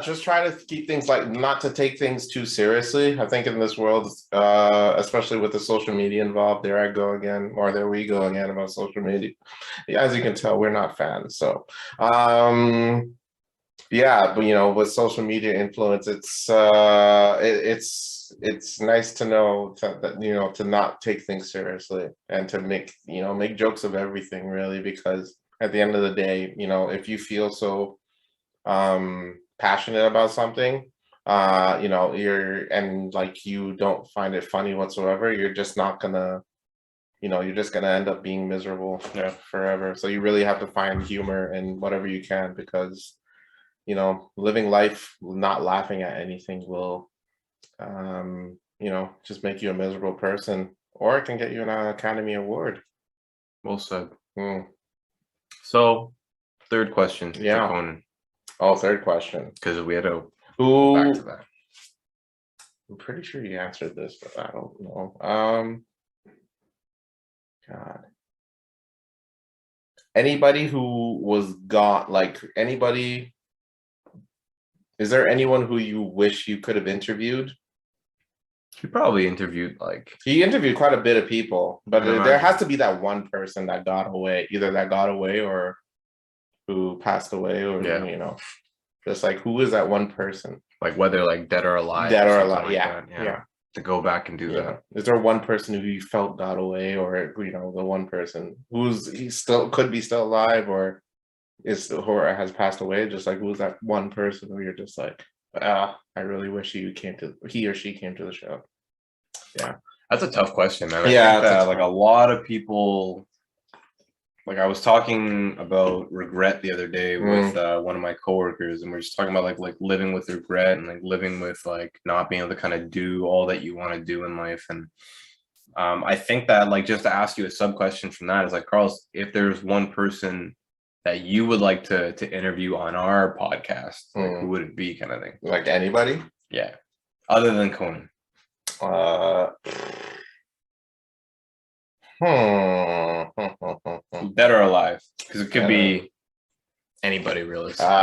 Just try to keep things like not to take things too seriously. I think in this world, especially with the social media involved, there I go again, or there we go again about social media. As you can tell, we're not fans. So, but with social media influence, it's nice to know that to not take things seriously and to make jokes of everything really, because at the end of the day, if you feel so passionate about something, you don't find it funny whatsoever, you're just not gonna, you're just gonna end up being miserable forever. So you really have to find humor in whatever you can, because living life not laughing at anything will just make you a miserable person, or it can get you an Academy Award. Well said. So, third question. Oh, third question. Because we had to go back to that. I'm pretty sure you answered this, but I don't know. God. Anybody who was gone, is there anyone who you wish you could have interviewed? He probably interviewed he interviewed quite a bit of people, but there has to be that one person that got away, either that got away or who passed away, or just like, who is that one person? Like whether like dead or alive. Yeah. to go back and do Yeah. that. Is there one person who you felt got away, or the one person he still could be still alive, or has passed away? Just like, who's that one person where you're just like, I really wish he or she came to the show. Yeah, that's a tough question, man. I think that like a lot of people. Like I was talking about regret the other day with one of my coworkers, and we're just talking about like living with regret and like living with like not being able to kind of do all that you want to do in life. And I think that like just to ask you a sub question from that is like, Carlos, if there's one person that you would like to interview on our podcast, like who would it be, kind of thing? Like anybody? Yeah, other than Conan. Dead or alive, because it could be anybody realistically.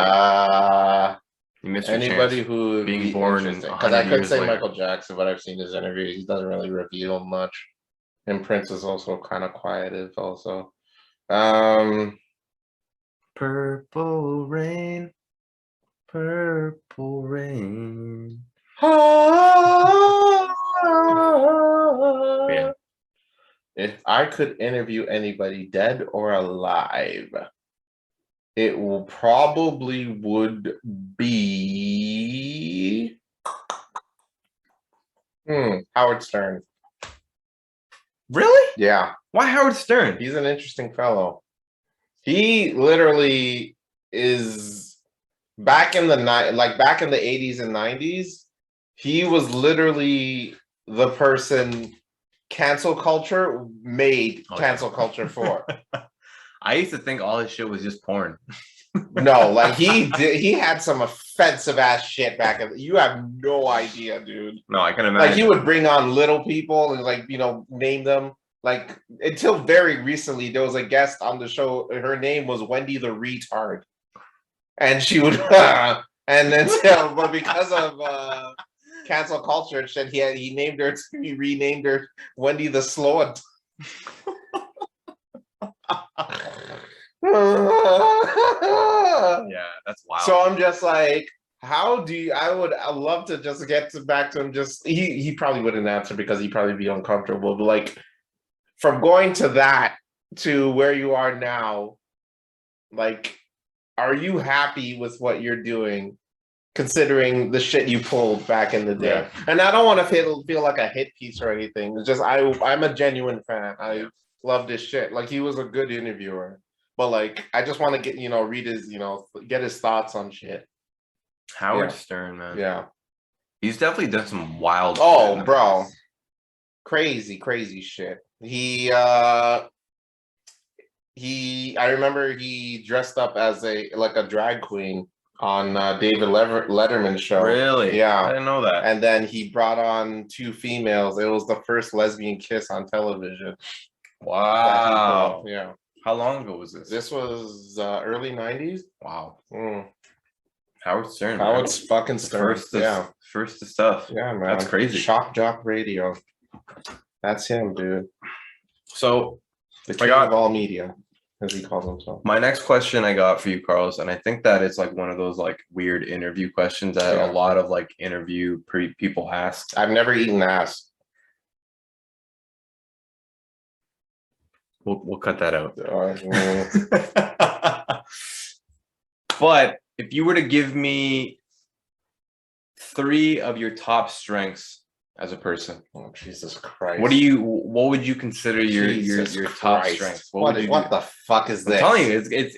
You miss your anybody chance who being born, because I could say later. Michael Jackson, but I've seen his interviews. He doesn't really reveal much, and Prince is also kind of quieted. Also, Purple rain, purple rain. Yeah. If I could interview anybody, dead or alive, it will probably would be Howard Stern. Really? Yeah. Why Howard Stern? He's an interesting fellow. He literally is back in the 80s and 90s. He was literally the person cancel culture made cancel culture for. I used to think all his shit was just porn. No, like he had some offensive ass shit back in. You have no idea, dude. No, I can imagine. Like he would bring on little people and like name them. Like until very recently, there was a guest on the show. Her name was Wendy the Retard, and she would and then but because of cancel culture and shit, he renamed her Wendy the Slow. Yeah, that's wild. So I'm just like, I'd love to just get back to him. Just he probably wouldn't answer because he'd probably be uncomfortable. But like, from going to that to where you are now, like, are you happy with what you're doing, considering the shit you pulled back in the day? Yeah. And I don't want to feel like a hit piece or anything. It's just I'm a genuine fan. I love this shit. Like, he was a good interviewer. But like, I just want to get read his get his thoughts on shit. Howard Stern, man. Yeah, he's definitely done some wild. Oh, bro, crazy shit. I remember he dressed up as a drag queen on David Letterman's show. Really? Yeah, I didn't know that. And then he brought on 2 females. It was the first lesbian kiss on television. Wow. Yeah. How long ago was this? This was early 90s. Wow. Howard Stern. Howard's fucking Stern. First to stuff. Yeah, man. That's crazy. Shock Jock Radio. That's him, dude. So, the king of all media, as he calls himself. My next question I got for you, Carlos, and I think that it's like one of those like weird interview questions that a lot of like interview people ask. I've never eaten ass. We'll cut that out. But if you were to give me 3 of your top strengths as a person, oh Jesus Christ! What would you consider your top strengths? What the fuck is this? I'm telling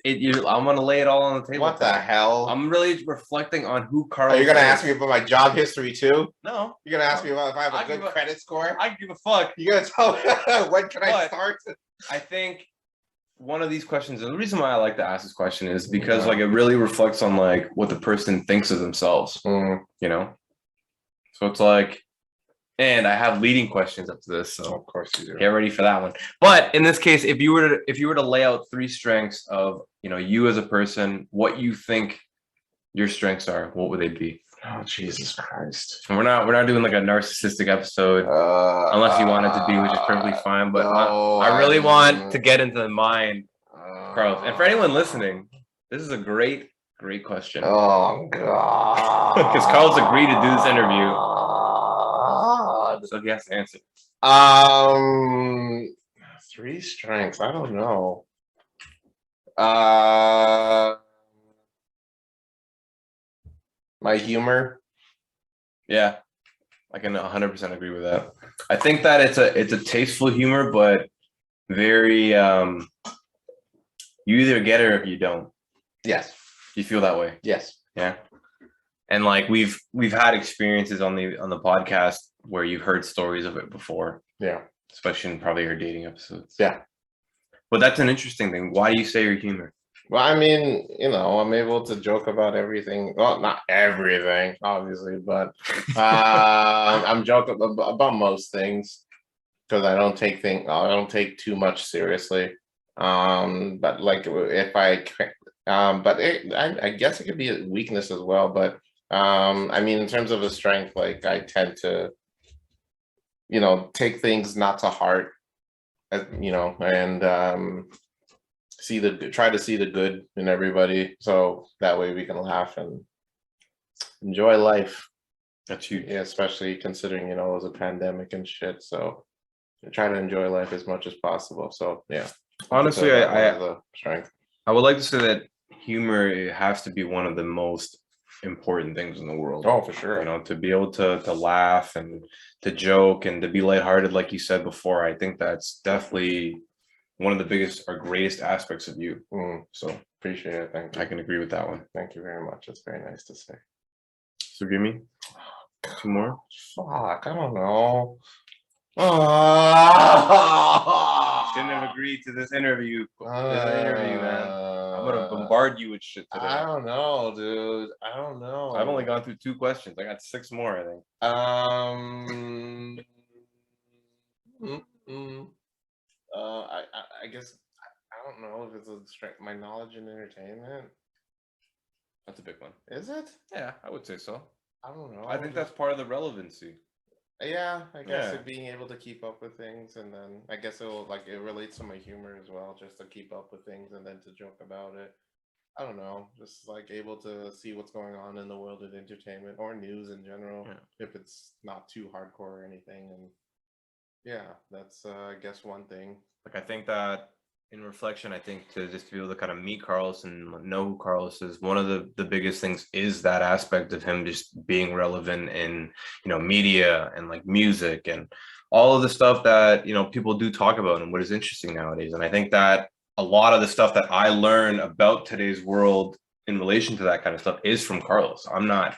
you, I'm gonna lay it all on the table. What the hell? I'm really reflecting on who Carlos. Are you gonna ask me about my job history too? No. You're gonna ask me about if I have a good credit score? I give a fuck. You gonna tell me when can I start? I think one of these questions, and the reason why I like to ask this question is because like it really reflects on like what the person thinks of themselves. So it's like, and I have leading questions up to this, so of course you do. Get ready for that one. But in this case, if you were to lay out 3 strengths of you as a person, what you think your strengths are, what would they be? Oh Jesus Christ! And we're not doing like a narcissistic episode, unless you want it to be, which is perfectly fine. But I really want to get into the mind, Carlos. And for anyone listening, this is a great question. Oh God! Because Carlos agreed to do this interview. So he has to answer. 3 strengths. I don't know. My humor. Yeah, I can 100% agree with that. I think that it's a tasteful humor, but very you either get it or you don't. Yes. You feel that way? Yes. Yeah. And like we've had experiences on the podcast where you've heard stories of it before. Yeah. Especially in probably your dating episodes. Yeah. But that's an interesting thing. Why do you say your humor? Well, I mean, I'm able to joke about everything. Well, not everything, obviously, but I'm joking about most things because I don't take too much seriously. But like if I, I guess it could be a weakness as well. But I mean, in terms of a strength, like I tend to, take things not to heart, and try to see the good in everybody, so that way we can laugh and enjoy life. That's huge. Yeah, especially considering it was a pandemic and shit. So try to enjoy life as much as possible. So yeah, honestly, the strength. I would like to say that humor has to be one of the most important things in the world. Oh, for sure. To be able to laugh and to joke and to be lighthearted, like you said before. I think that's definitely one of the biggest or greatest aspects of you. So appreciate it. Thank you. I can agree with that one. Thank you very much. It's very nice to say. So give me 2 more. Fuck, I don't know. Shouldn't have agreed to this interview. Man. I'm gonna bombard you with shit today. I don't know, dude. I don't know. I've only gone through 2 questions. I got 6 more, I think. I guess I don't know if it's a strength. My knowledge in entertainment. That's a big one. Is it? Yeah, I would say so. I don't know. I think that's part of the relevancy. Yeah, I guess being able to keep up with things, and then I guess it relates to my humor as well, just to keep up with things and then to joke about it. I don't know, just like able to see what's going on in the world of entertainment or news in general, if it's not too hardcore or anything. And yeah, that's I guess one thing. Like I think that in reflection, I think to just be able to kind of meet Carlos and know who Carlos is, one of the biggest things is that aspect of him just being relevant in, media and like music and all of the stuff that, people do talk about and what is interesting nowadays. And I think that a lot of the stuff that I learn about today's world in relation to that kind of stuff is from Carlos. I'm not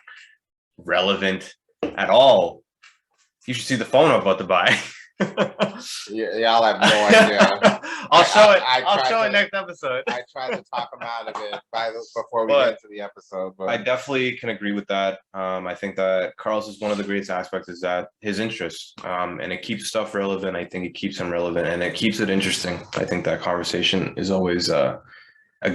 relevant at all. You should see the phone I'm about to buy. Yeah, I'll have no idea. I'll show it next episode. I tried to talk him out of it before we get to the episode. But I definitely can agree with that. I think that Carlos is one of the greatest aspects is that his interests, and it keeps stuff relevant. I think it keeps him relevant and it keeps it interesting. I think that conversation is always a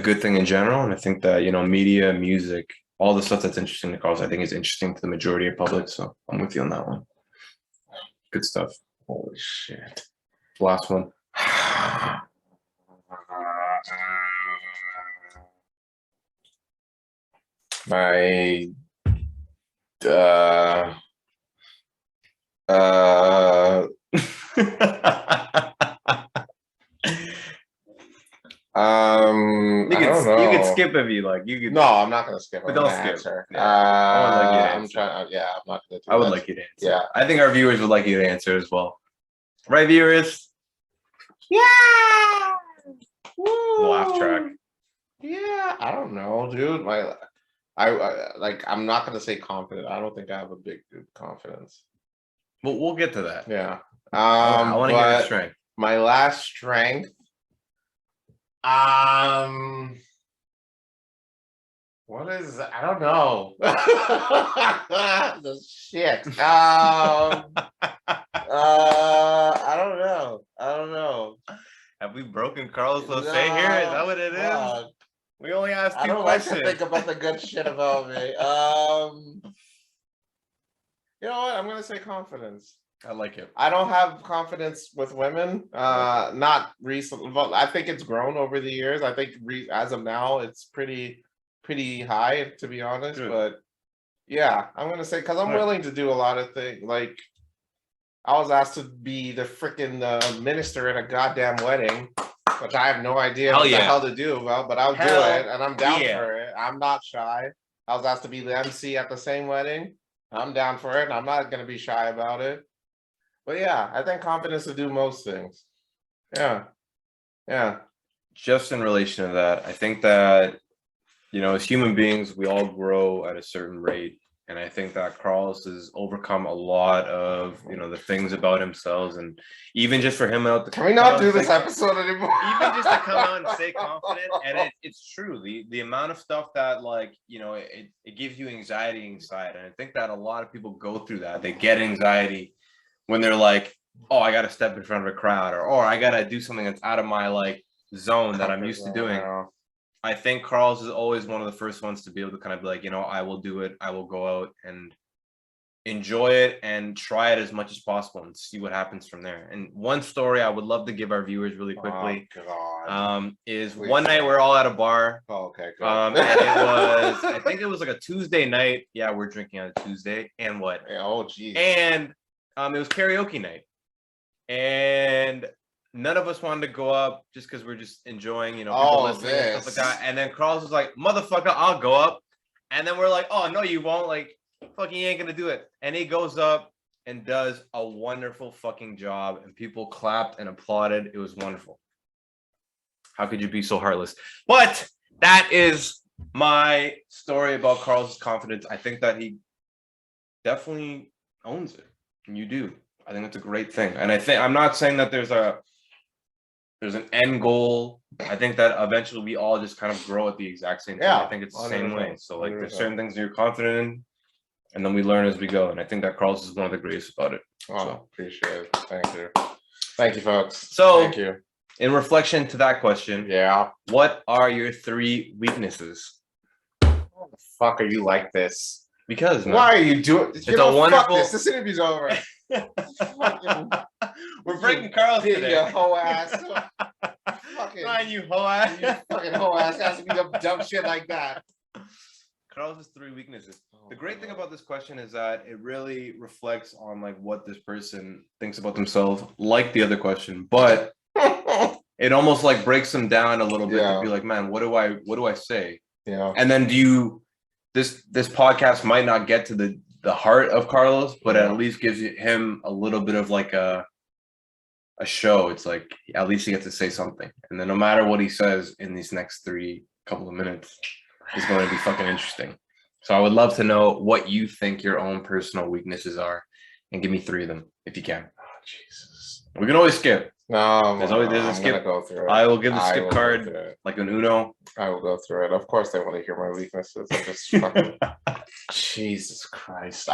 good thing in general. And I think that, media, music, all the stuff that's interesting to Carlos, I think is interesting to the majority of public. So I'm with you on that one. Good stuff. Holy shit. Last one. My you can skip if you like. You can. No, I'm not gonna skip. But don't skip. Answer. Yeah. I would like you to answer. I'm trying. Yeah, I'm not gonna. I would like you to answer. Yeah, I think our viewers would like you to answer as well. Right, viewers? Yeah. Laugh track. Yeah, I don't know, dude. I'm not gonna say confident. I don't think I have a big confidence. Well, we'll get to that. Yeah. I want to hear your strength. My last strength. What is? I don't know. The shit. I don't know. Have we broken Carlos Jose here? Is that what it is? We only asked 2 questions. I don't like to think about the good shit about me. You know what? I'm gonna say confidence. I like it. I don't have confidence with women. Not recently, but I think it's grown over the years. I think as of now, it's pretty high, to be honest. Good. But yeah, I'm gonna say because I'm willing to do a lot of things. Like I was asked to be the freaking minister in a goddamn wedding, which I have no idea what the hell to do. Well, but I'll do it, and I'm down for it. I'm not shy. I was asked to be the MC at the same wedding. I'm down for it, and I'm not gonna be shy about it. But yeah, I think confidence will do most things. Yeah, yeah. Just in relation to that, I think that, you know, as human beings, we all grow at a certain rate. And I think that Carlos has overcome a lot of, you know, the things about himself, and even just for him out. Can we not do this episode anymore? Even just to come out and stay confident, and it's true. The amount of stuff that, like, you know, it gives you anxiety inside, and I think that a lot of people go through that. They get anxiety when they're like, oh, I got to step in front of a crowd, or I got to do something that's out of my like zone that I'm used to doing. I think Carl's is always one of the first ones to be able to kind of be like, you know, I will do it. I will go out and enjoy it and try it as much as possible and see what happens from there. And one story I would love to give our viewers really quickly is please. One night we're all at a bar. Oh, okay. And it was, I think it was like a Tuesday night. Yeah, we're drinking on a Tuesday. And what? Oh, geez. And it was karaoke night. And none of us wanted to go up just because we're just enjoying, you know, people listening and stuff like that. And then Carlos was like, motherfucker, I'll go up. And then we're like, oh, no, you won't. Like, fucking ain't going to do it. And he goes up and does a wonderful fucking job. And people clapped and applauded. It was wonderful. How could you be so heartless? But that is my story about Carlos's confidence. I think that he definitely owns it. And you do. I think it's a great thing. And I think, I'm not saying that there's an end goal. I think that eventually we all just kind of grow at the exact same time. I think it's the same way. So like there's certain things that you're confident in, and then we learn as we go. And I think that Carlos is one of the greatest about it. Oh, so. Appreciate it. Thank you. Thank you, folks. So thank you. In reflection to that question, what are your 3 weaknesses? Why the fuck are you like this? Because, man, why are you doing this? It's a wonderful. Fuck this interview's over. We're breaking Carlos today. You hoe ass. Fucking Ryan, you hoe ass. You fucking hoe ass. Has to be dumb shit like that. Carlos has 3 weaknesses. The great thing about this question is that it really reflects on like what this person thinks about themselves, like the other question, but it almost like breaks them down a little bit to be like, man, what do I say? Yeah. And then this podcast might not get to the heart of Carlos, but it at least gives him a little bit of like a show. It's like at least he gets to say something, and then no matter what he says in these next couple of minutes is going to be fucking interesting. So I would love to know what you think your own personal weaknesses are, and give me 3 of them if you can. Oh, Jesus. We can always skip. No, there's a skip. Go through it. I will give the skip card like an Uno. I will go through it. Of course, they want to hear my weaknesses. I'm just fucking Jesus Christ.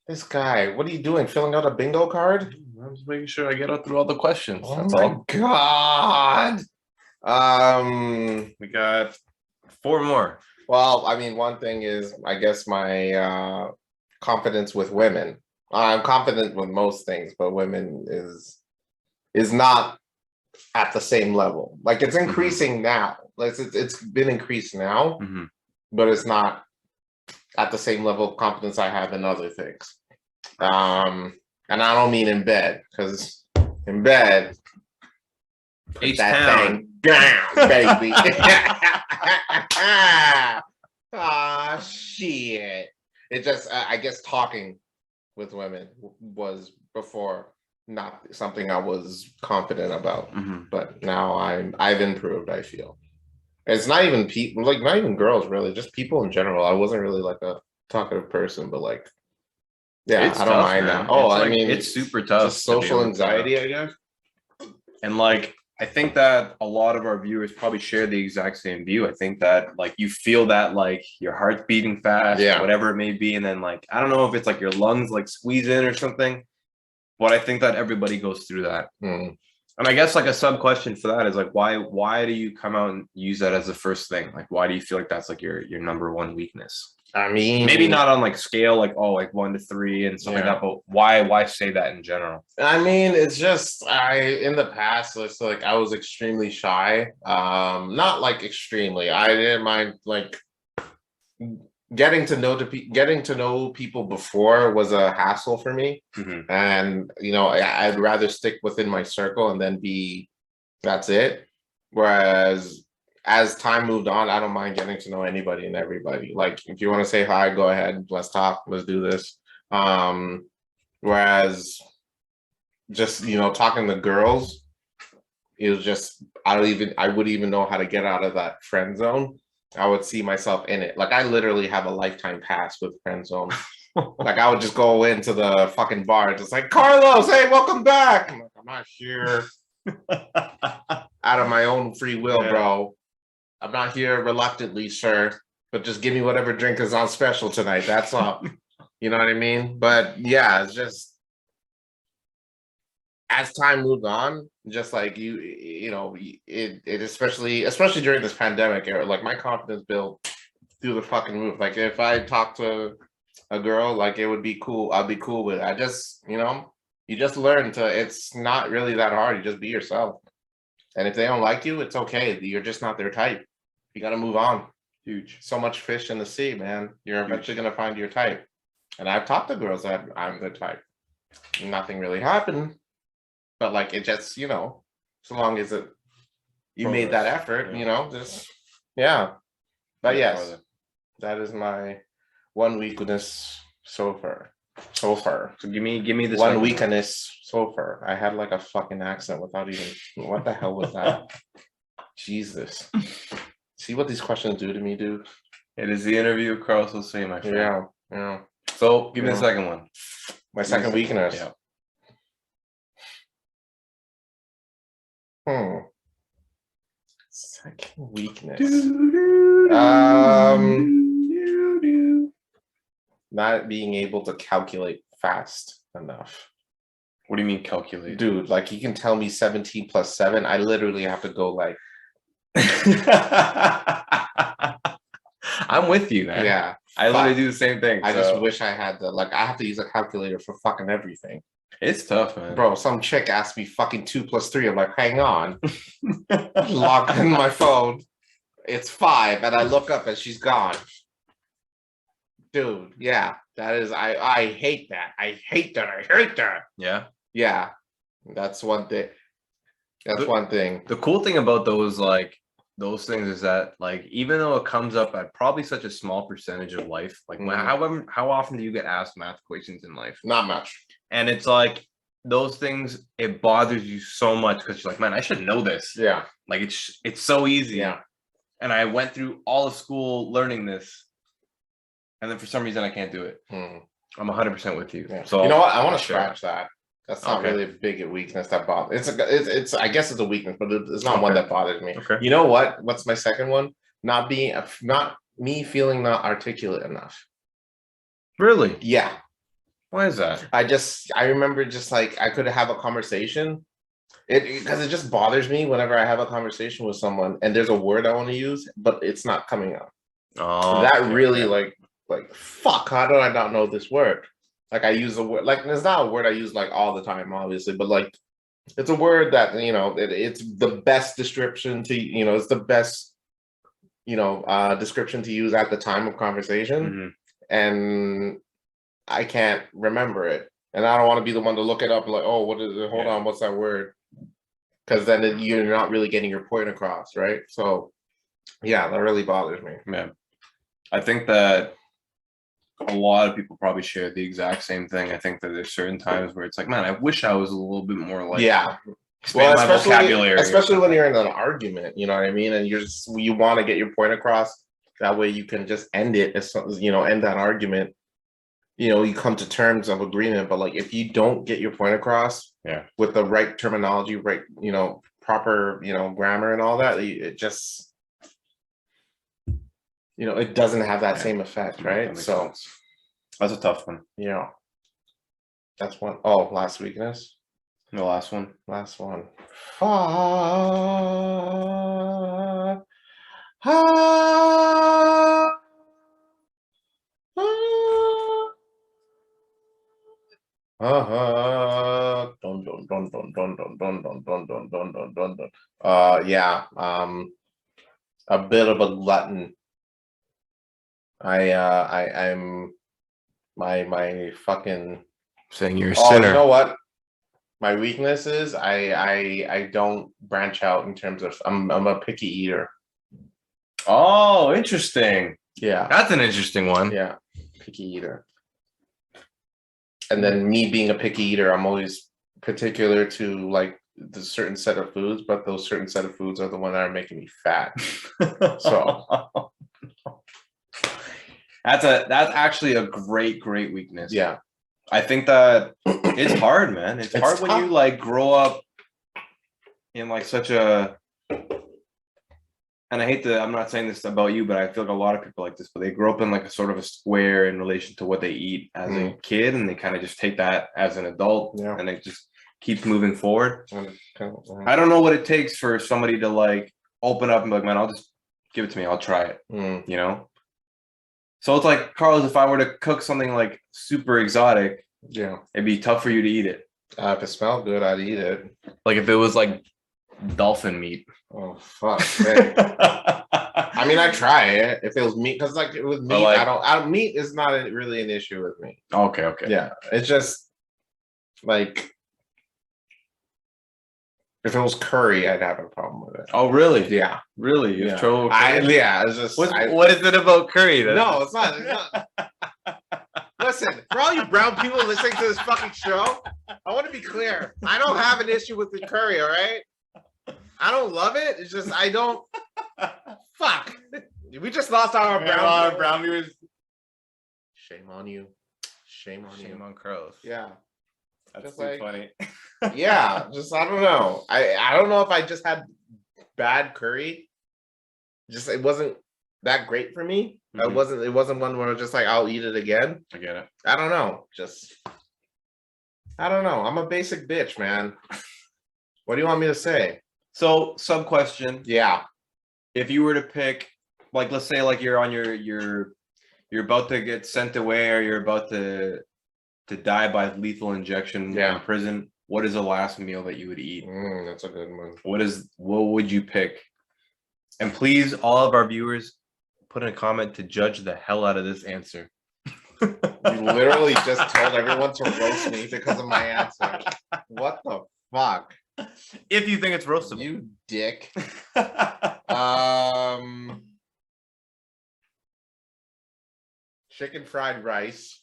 This guy, what are you doing? Filling out a bingo card? I'm just making sure I get out through all the questions. Oh That's my all. God. We got 4 more. Well, I mean, one thing is, I guess my confidence with women. I'm confident with most things, but women is not at the same level. Like it's increasing now. Like it's been increased now, but it's not at the same level of confidence I have in other things. And I don't mean in bed, because in bed, that thing down, baby. Ah, shit. It just, I guess talking with women was before not something I was confident about, but now I've improved, I feel. It's not even people, like not even girls really, just people in general. I wasn't really like a talkative person, but like, yeah, it's I don't tough, mind man. now. Oh, I mean, it's super tough. Just social anxiety, I guess. And like, I think that a lot of our viewers probably share the exact same view. I think that like you feel that like your heart's beating fast, whatever it may be. And then like, I don't know if it's like your lungs like squeeze in or something, but I think that everybody goes through that. And I guess like a sub question for that is like, why do you come out and use that as the first thing? Like, why do you feel like that's like your number 1 weakness? I mean, maybe not on like scale, like, oh, like 1 to 3 and stuff like that, but why say that in general? I mean, it's just, in the past, it's like I was extremely shy. Not like extremely, I didn't mind like getting to know people before was a hassle for me, and I'd rather stick within my circle and then that's it. Whereas as time moved on, I don't mind getting to know anybody and everybody. Like if you want to say hi, go ahead, let's talk, let's do this. Whereas just talking to girls, it was just I wouldn't even know how to get out of that friend zone. I would see myself in it. Like I literally have a lifetime pass with friend zone. Like I would just go into the fucking bar, just like, Carlos, hey, welcome back. I'm like, I'm not here out of my own free will, bro. I'm not here reluctantly, sir. But just give me whatever drink is on special tonight. That's all. You know what I mean? But yeah, it's just as time moved on, just like it especially during this pandemic era, like my confidence built through the fucking roof. Like if I talk to a girl, like it would be cool. I'll be cool with it. I just, you just learn it's not really that hard. You just be yourself. And if they don't like you, it's okay. You're just not their type. You got to move on. Huge. So much fish in the sea, man. You're eventually going to find your type. And I've talked to girls that I'm the type. Nothing really happened. But like it just, so long as you made that effort, just But yes, that is my one weakness so far. So give me this one weakness so far. I had like a fucking accent without even. What the hell was that? Jesus. See what these questions do to me, dude. It is the interview Carlos will say, my friend. Yeah. So give me the second one. My second weakness. Yeah. Second weakness. Not being able to calculate fast enough. What do you mean calculate? Dude, like you can tell me 17 plus 7. I literally have to go like. I'm with you, man. Yeah. I literally do the same thing. I just wish I had I have to use a calculator for fucking everything. It's tough, man. Bro, some chick asked me fucking 2 plus 3. I'm like, hang on. Log in my phone. It's 5. And I look up and she's gone. Dude, yeah. That is, I hate that. I hate that. Yeah. Yeah. That's one thing. One thing. The cool thing about those things is that like even though it comes up at probably such a small percentage of life, like how often do you get asked math equations in life? Not much. And it's like those things, it bothers you so much because you're like, man, I should know this. Yeah. Like it's so easy. Yeah. And I went through all of school learning this, and then for some reason I can't do it. I'm 100% with you. Yeah. So you know what? I want to scratch that. That's not really a big weakness that bothers. It's I guess it's a weakness, but it's not one that bothers me. Okay. You know what? What's my second one? Not me feeling not articulate enough. Really? Yeah. Why is that? I remember just like I could have a conversation. Because it just bothers me whenever I have a conversation with someone and there's a word I want to use, but it's not coming up. Oh, that really like fuck, how do I not know this word? Like I use a word, like it's not a word I use like all the time, obviously, but like it's a word that it's the best description to it's the best description to use at the time of conversation, and I can't remember it, and I don't want to be the one to look it up like, oh, what is it? Hold on, what's that word? Because then you're not really getting your point across, right? So yeah, that really bothers me. Yeah, I think that a lot of people probably share the exact same thing. I think that there's certain times where it's like, man, I wish I was a little bit more like, well, especially when you're in an argument, you know what I mean, and you want to get your point across. That way, you can just end it end that argument. You come to terms of agreement, but like if you don't get your point across, with the right terminology, right, proper, grammar and all that, it just. It doesn't have that same effect, right? So sense. That's a tough one. Yeah. That's one. Oh, last weakness. The last one. Last one. Yeah. A bit of a glutton. I'm my fucking. Saying you're a Oh, sinner. you know what? My weakness is I don't branch out in terms of I'm a picky eater. Oh, interesting. Yeah. That's an interesting one. Yeah. Picky eater. And then me being a picky eater, I'm always particular to like the certain set of foods, but those certain set of foods are the one that are making me fat. So that's actually a great weakness. yeah. I think that it's hard, man. It's hard when you like grow up in like such a, and I hate to, I'm not saying this about you, but I feel like a lot of people like this, but they grow up in like a sort of a square in relation to what they eat as a kid, and they kind of just take that as an adult, and they just keep moving forward. I don't know what it takes for somebody to like open up and be like, man, I'll just give it to me, I'll try it, you know? So it's like, Carlos, if I were to cook something like super exotic, it'd be tough for you to eat it. If it smelled good, I'd eat it. Like if it was like dolphin meat. Oh fuck! I mean, I try it if it was meat, because like with meat, like, I don't. Meat is not really an issue with me. Okay. Yeah, it's just like if it was curry, I'd have a problem with it. Oh really? Yeah, really. You have trouble with curry? It's just. What is it about curry? No, it's not. Listen, for all you brown people listening to this fucking show, I want to be clear. I don't have an issue with the curry. All right. I don't love it. It's just I don't. Fuck. We just lost our brown viewers. Shame on you. Shame on Carlos. Yeah. That's just too funny. Yeah. Just I don't know. I don't know if I just had bad curry. Just it wasn't that great for me. It wasn't one where I was just like I'll eat it again. I get it. I don't know. Just I don't know. I'm a basic bitch, man. What do you want me to say? So, sub question. Yeah. If you were to pick, like, let's say, like you're on you're about to get sent away, or you're about to die by lethal injection in prison. What is the last meal that you would eat? That's a good one. What would you pick? And please, all of our viewers, put in a comment to judge the hell out of this answer. You literally just told everyone to roast me because of my answer. What the fuck? If you think it's roastable. You dick. Chicken fried rice.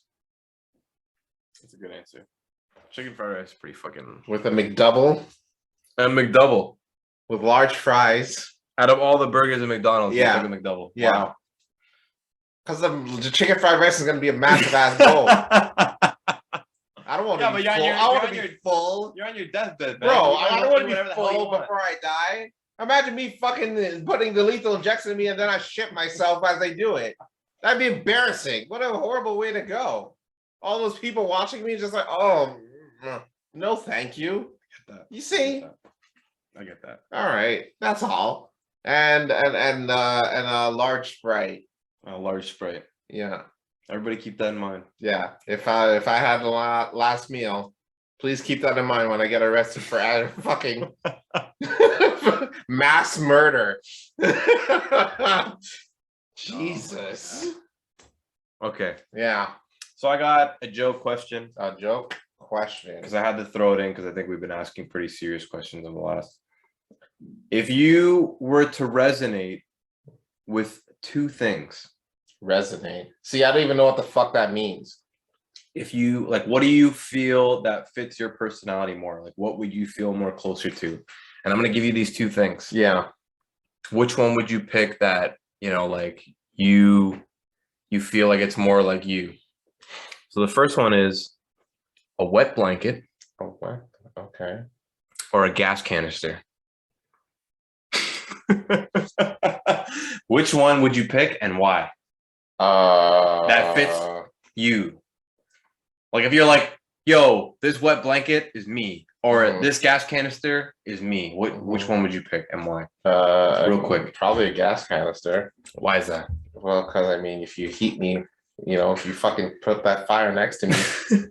That's a good answer. Chicken fried rice is pretty fucking... With a McDouble. A McDouble. With large fries. Out of all the burgers at McDonald's, you pick a McDouble. Yeah. Wow. Because the chicken fried rice is going to be a massive ass bowl. I don't want to be full. I want to be full. You're on your deathbed, man. Bro, I don't want to be full before I die. Imagine me fucking putting the lethal injection in me and then I shit myself as they do it. That'd be embarrassing. What a horrible way to go. All those people watching me just like, oh, no thank you. I get that. You see? I get that. All right. That's all. And a large Sprite. A large Sprite. Yeah. Everybody keep that in mind. Yeah. If I had the last meal, please keep that in mind when I get arrested for fucking mass murder. Jesus. Okay. Yeah. So I got a joke question. A joke question. Because I had to throw it in because I think we've been asking pretty serious questions in the last. If you were to resonate with two things. Resonate. See, I don't even know what the fuck that means. If you like, what do you feel that fits your personality more? Like, what would you feel more closer to? And I'm going to give you these two things. Yeah. Which one would you pick that, you know, like you feel like it's more like you? So the first one is a wet blanket. Oh, what? Okay. Or a gas canister. Which one would you pick and why? That fits you. Like if you're like, yo, this wet blanket is me, or this gas canister is me. Which one would you pick and why? Real quick. Probably a gas canister. Why is that? Well, because I mean, if you heat me, you know, if you fucking put that fire next to me,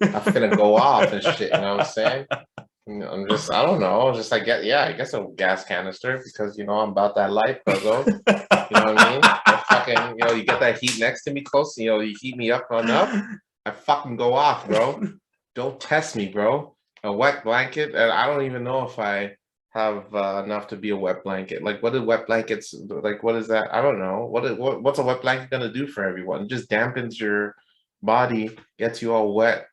I'm gonna go off and shit. You know what I'm saying? I'm just, I don't know. Just I guess a gas canister because you know I'm about that life, bro. You know what I mean? fucking, you get that heat next to me close, you heat me up enough, I fucking go off, bro. Don't test me, bro. A wet blanket, and I don't even know if I have enough to be a wet blanket. Like, what do wet blankets, like, what is that? I don't know. What's a wet blanket gonna do for everyone? It just dampens your body, gets you all wet.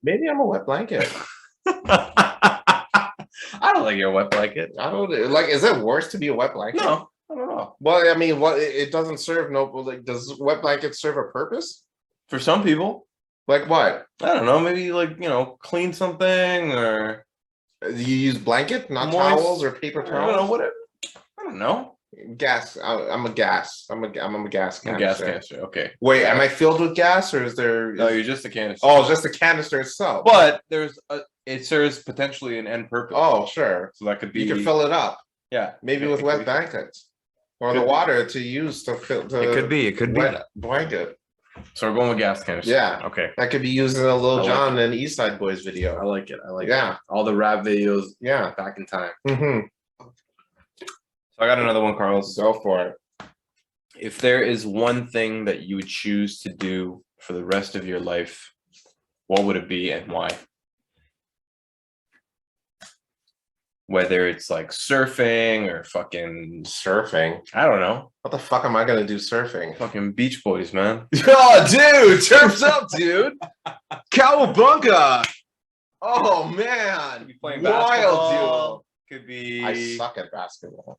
Maybe I'm a wet blanket. I don't think you're a wet blanket. I don't like. Is it worse to be a wet blanket? No, I don't know. Well, I mean, what it doesn't serve no. Like, does wet blanket serve a purpose? For some people, like what? I don't know. Maybe like clean something or you use blanket, not moist, towels or paper towels. I don't know. Whatever. I don't know. Gas. I'm a gas. I'm a gas canister. Gas canister. Okay. Wait, am I filled with gas or is there? No, you're just a canister. Oh, just the canister itself. But it serves potentially an end purpose. Oh, sure. So that could be. You can fill it up. Yeah. Maybe with wet blankets, or the water to use to fill. It could be. It could be wet blanket. So we're going with gas canister. Yeah. Okay. That could be used in a Lil Jon and East Side Boys video. I like it. Yeah. All the rap videos. Yeah. Back in time. Mm-hmm. So I got another one, Carlos. Go for it. If there is one thing that you would choose to do for the rest of your life, what would it be and why? Whether it's like surfing or fucking surfing. I don't know. What the fuck am I gonna do surfing? Fucking Beach Boys, man. Oh, dude, turf's up, dude. Cowabunga. Oh man, Could be playing wild, basketball. Could be. I suck at basketball.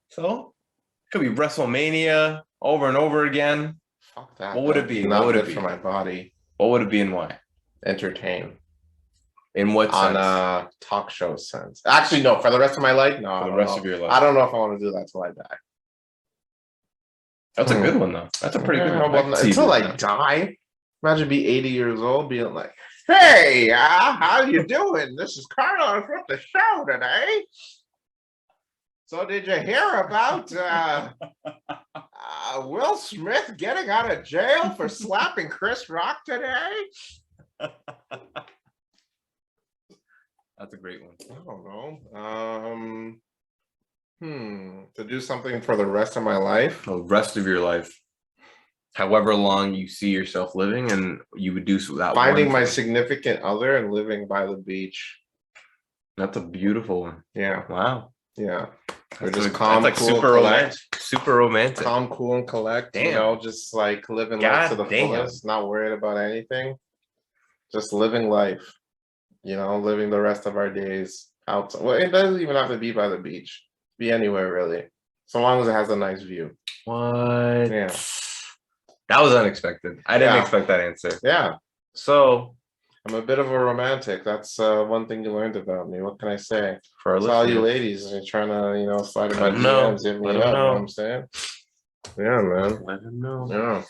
So, could be WrestleMania over and over again. Fuck that. What would it be? Not What would good it be? for my body. What would it be and why? Entertain. In what On sense? a talk show sense. Actually, no. For the rest of my life, no. For the rest of your life. I don't know if I want to do that till I die. That's a good one, though. That's a pretty good one. Well, until I die. Imagine be 80 years old, being like, "Hey, how you doing? This is Carlos with the show today. So, did you hear about Will Smith getting out of jail for slapping Chris Rock today?" That's a great one. I don't know. To do something for the rest of my life. The rest of your life. However long you see yourself living, and you would do that. Finding my significant other and living by the beach. That's a beautiful one. Yeah. Wow. Yeah. We're That's just calm, like cool, super collect. romantic. Super romantic. Calm, cool, and collect. Damn. Just like living God life to the damn. fullest, not worried about anything. Just living life. Living the rest of our days outside. Well, it doesn't even have to be by the beach. Be anywhere really. So long as it has a nice view. What? Yeah. That was unexpected. I didn't Yeah. expect that answer. Yeah. So I'm a bit of a romantic. That's one thing you learned about me. What can I say? for our It's all you listeners, ladies are trying to, slide in my Let 'em know. DMs, hit me Let up. 'em You know know. what I'm saying? Yeah, man. let them know. Yeah.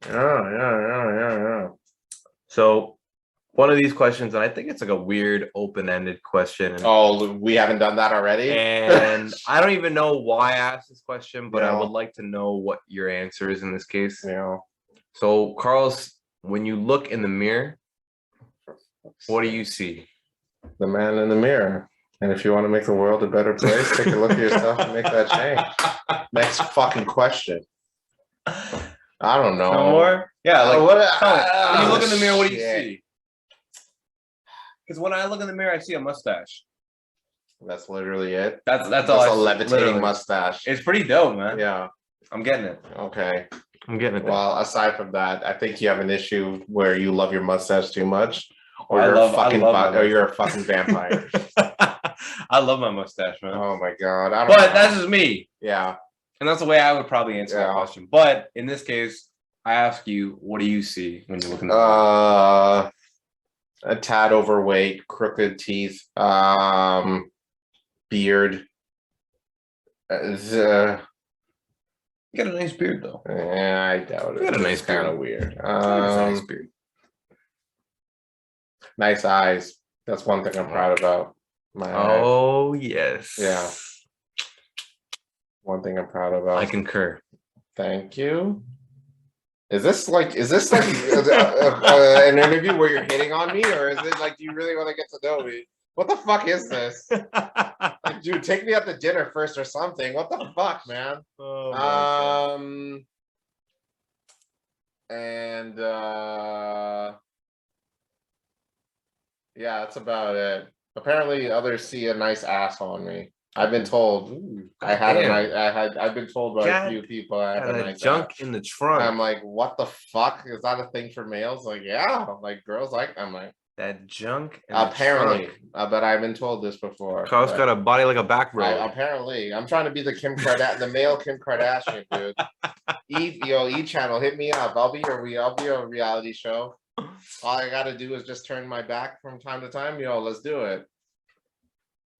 Yeah. So one of these questions, and I think it's like a weird open-ended question. And, Oh, we haven't done that already? and I don't even know why I asked this question, but I Yeah. would like to know what your answer is in this case. Yeah. So, Carlos, when you look in the mirror, what do you see? The man in the mirror. And if you want to make the world a better place, take a look at yourself and make that change. Next fucking question. I don't know. No more? Yeah, like when you look in the mirror, what do you shit. see? Because when I look in the mirror, I see a mustache. That's literally it. That's That's all. a I see, levitating literally. mustache. It's pretty dope, man. Yeah. I'm getting it. Okay. I'm getting it. Well, aside from that, I think you have an issue where you love your mustache too much, or I you're love- a fucking I love my or you're a fucking vampire. I love my mustache, man. Oh my god! I don't But know. that's just me, Yeah. and that's the way I would probably answer that Yeah. question. But in this case, I ask you, what do you see when you look in the mirror? A tad overweight, crooked teeth, beard. You got a nice beard, though. I doubt it. You got a nice kind of beard. weird. It's a nice beard. Nice eyes. That's one thing I'm proud about. My eyes. Oh yes. Yeah. One thing I'm proud about. I concur. Thank you. Is this like an interview where you're hitting on me, or is it like, do you really want to get to know me? What the fuck is this? Like, Dude, take me out to dinner first or something. What the fuck, man? Oh, my God. And yeah, that's about it. Apparently, others see a nice ass on me. I've been told. Ooh, I've been told by a few God, people I have a got a nice junk ass. in the trunk. I'm like, what the fuck? Is that a thing for males? Like, yeah, like girls like. I'm like, that junk in apparently, the trunk. but I've been told this before. Carl's got a body like a back road. Apparently, I'm trying to be the Kim Kardashian, the male Kim Kardashian, dude. E channel, hit me up. I'll be your reality show. All I gotta do is just turn my back from time to time. Let's do it.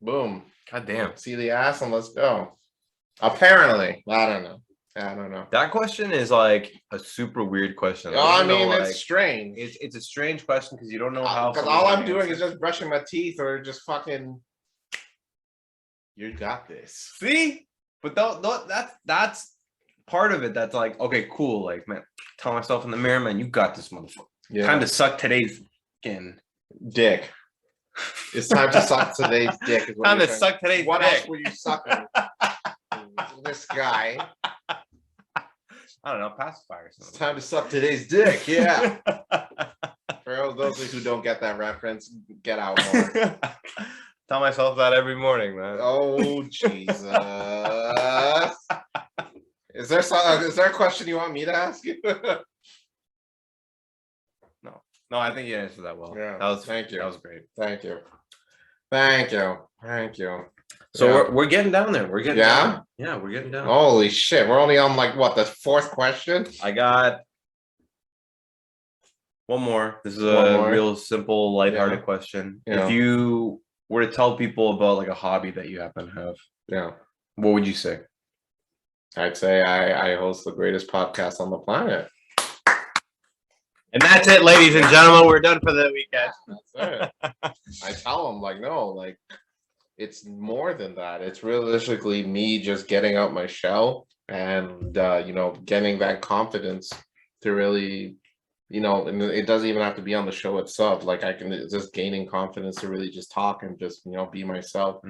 Boom. God damn. See the ass and let's go. Apparently, I don't know. That question is like a super weird question. I mean, it's strange. It's a strange question because you don't know how. Because all I'm doing is just brushing my teeth or just fucking. You got this. See, but that's part of it. That's like, okay, cool. Like, man, tell myself in the mirror, man, you got this, motherfucker. Yeah. Time to suck today's fucking dick. It's time to suck today's dick. Time to suck today's what dick. What else were you sucking? This guy. I don't know, pacifier or something. It's time to suck today's dick. Yeah. For those who don't get that reference, get out more. Tell myself that every morning, man. Oh Jesus! Is there a question you want me to ask you? No, I think you answered that well. Yeah. Thank you. That was great. Thank you. So yeah. we're getting down there. We're getting down. Yeah, we're getting down. Holy shit. We're only on like what, the fourth question? I got one more. This is a real simple, lighthearted question. Yeah. If you were to tell people about like a hobby that you happen to have, what would you say? I'd say I host the greatest podcast on the planet. And that's it, ladies and gentlemen. We're done for the weekend. That's it. I tell them, like, no, like, it's more than that. It's realistically me just getting out my shell and, getting that confidence to really, and it doesn't even have to be on the show itself. Like, I can just gaining confidence to really just talk and just, be myself,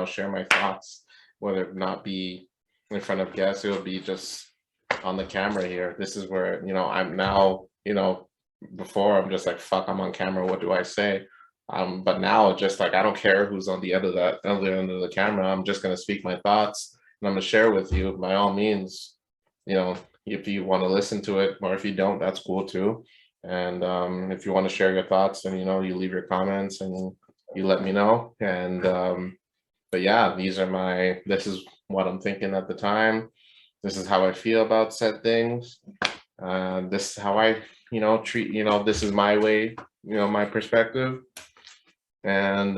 share my thoughts, whether it not be in front of guests, it would be just on the camera here. This is where, I'm now, before I'm just like, fuck, I'm on camera. What do I say? But now just like, I don't care who's on the other end of the camera. I'm just going to speak my thoughts and I'm going to share with you by all means, if you want to listen to it, or if you don't, that's cool too. And if you want to share your thoughts, then, you leave your comments and you let me know. And, but yeah, this is what I'm thinking at the time. This is how I feel about said things. This is how I, treat, this is my way, my perspective. And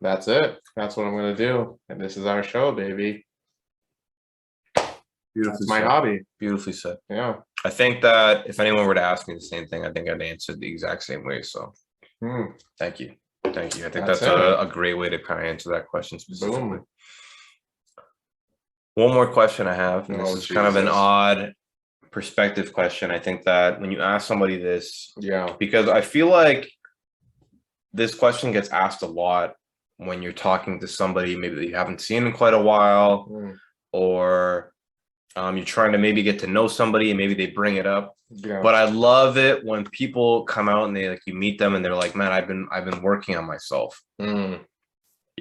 that's it. That's what I'm going to do. And this is our show, baby. Beautifully my said. hobby. Beautifully said. Yeah. I think that if anyone were to ask me the same thing, I think I'd answer the exact same way. So thank you. Thank you. I think that's a great way to kind of answer that question specifically. Boom. One more question I have, and this is kind of an odd perspective question. I think that when you ask somebody this, because I feel like this question gets asked a lot when you're talking to somebody maybe that you haven't seen in quite a while, or you're trying to maybe get to know somebody and maybe they bring it up. But I love it when people come out and you meet them and they're like, man, I've been working on myself.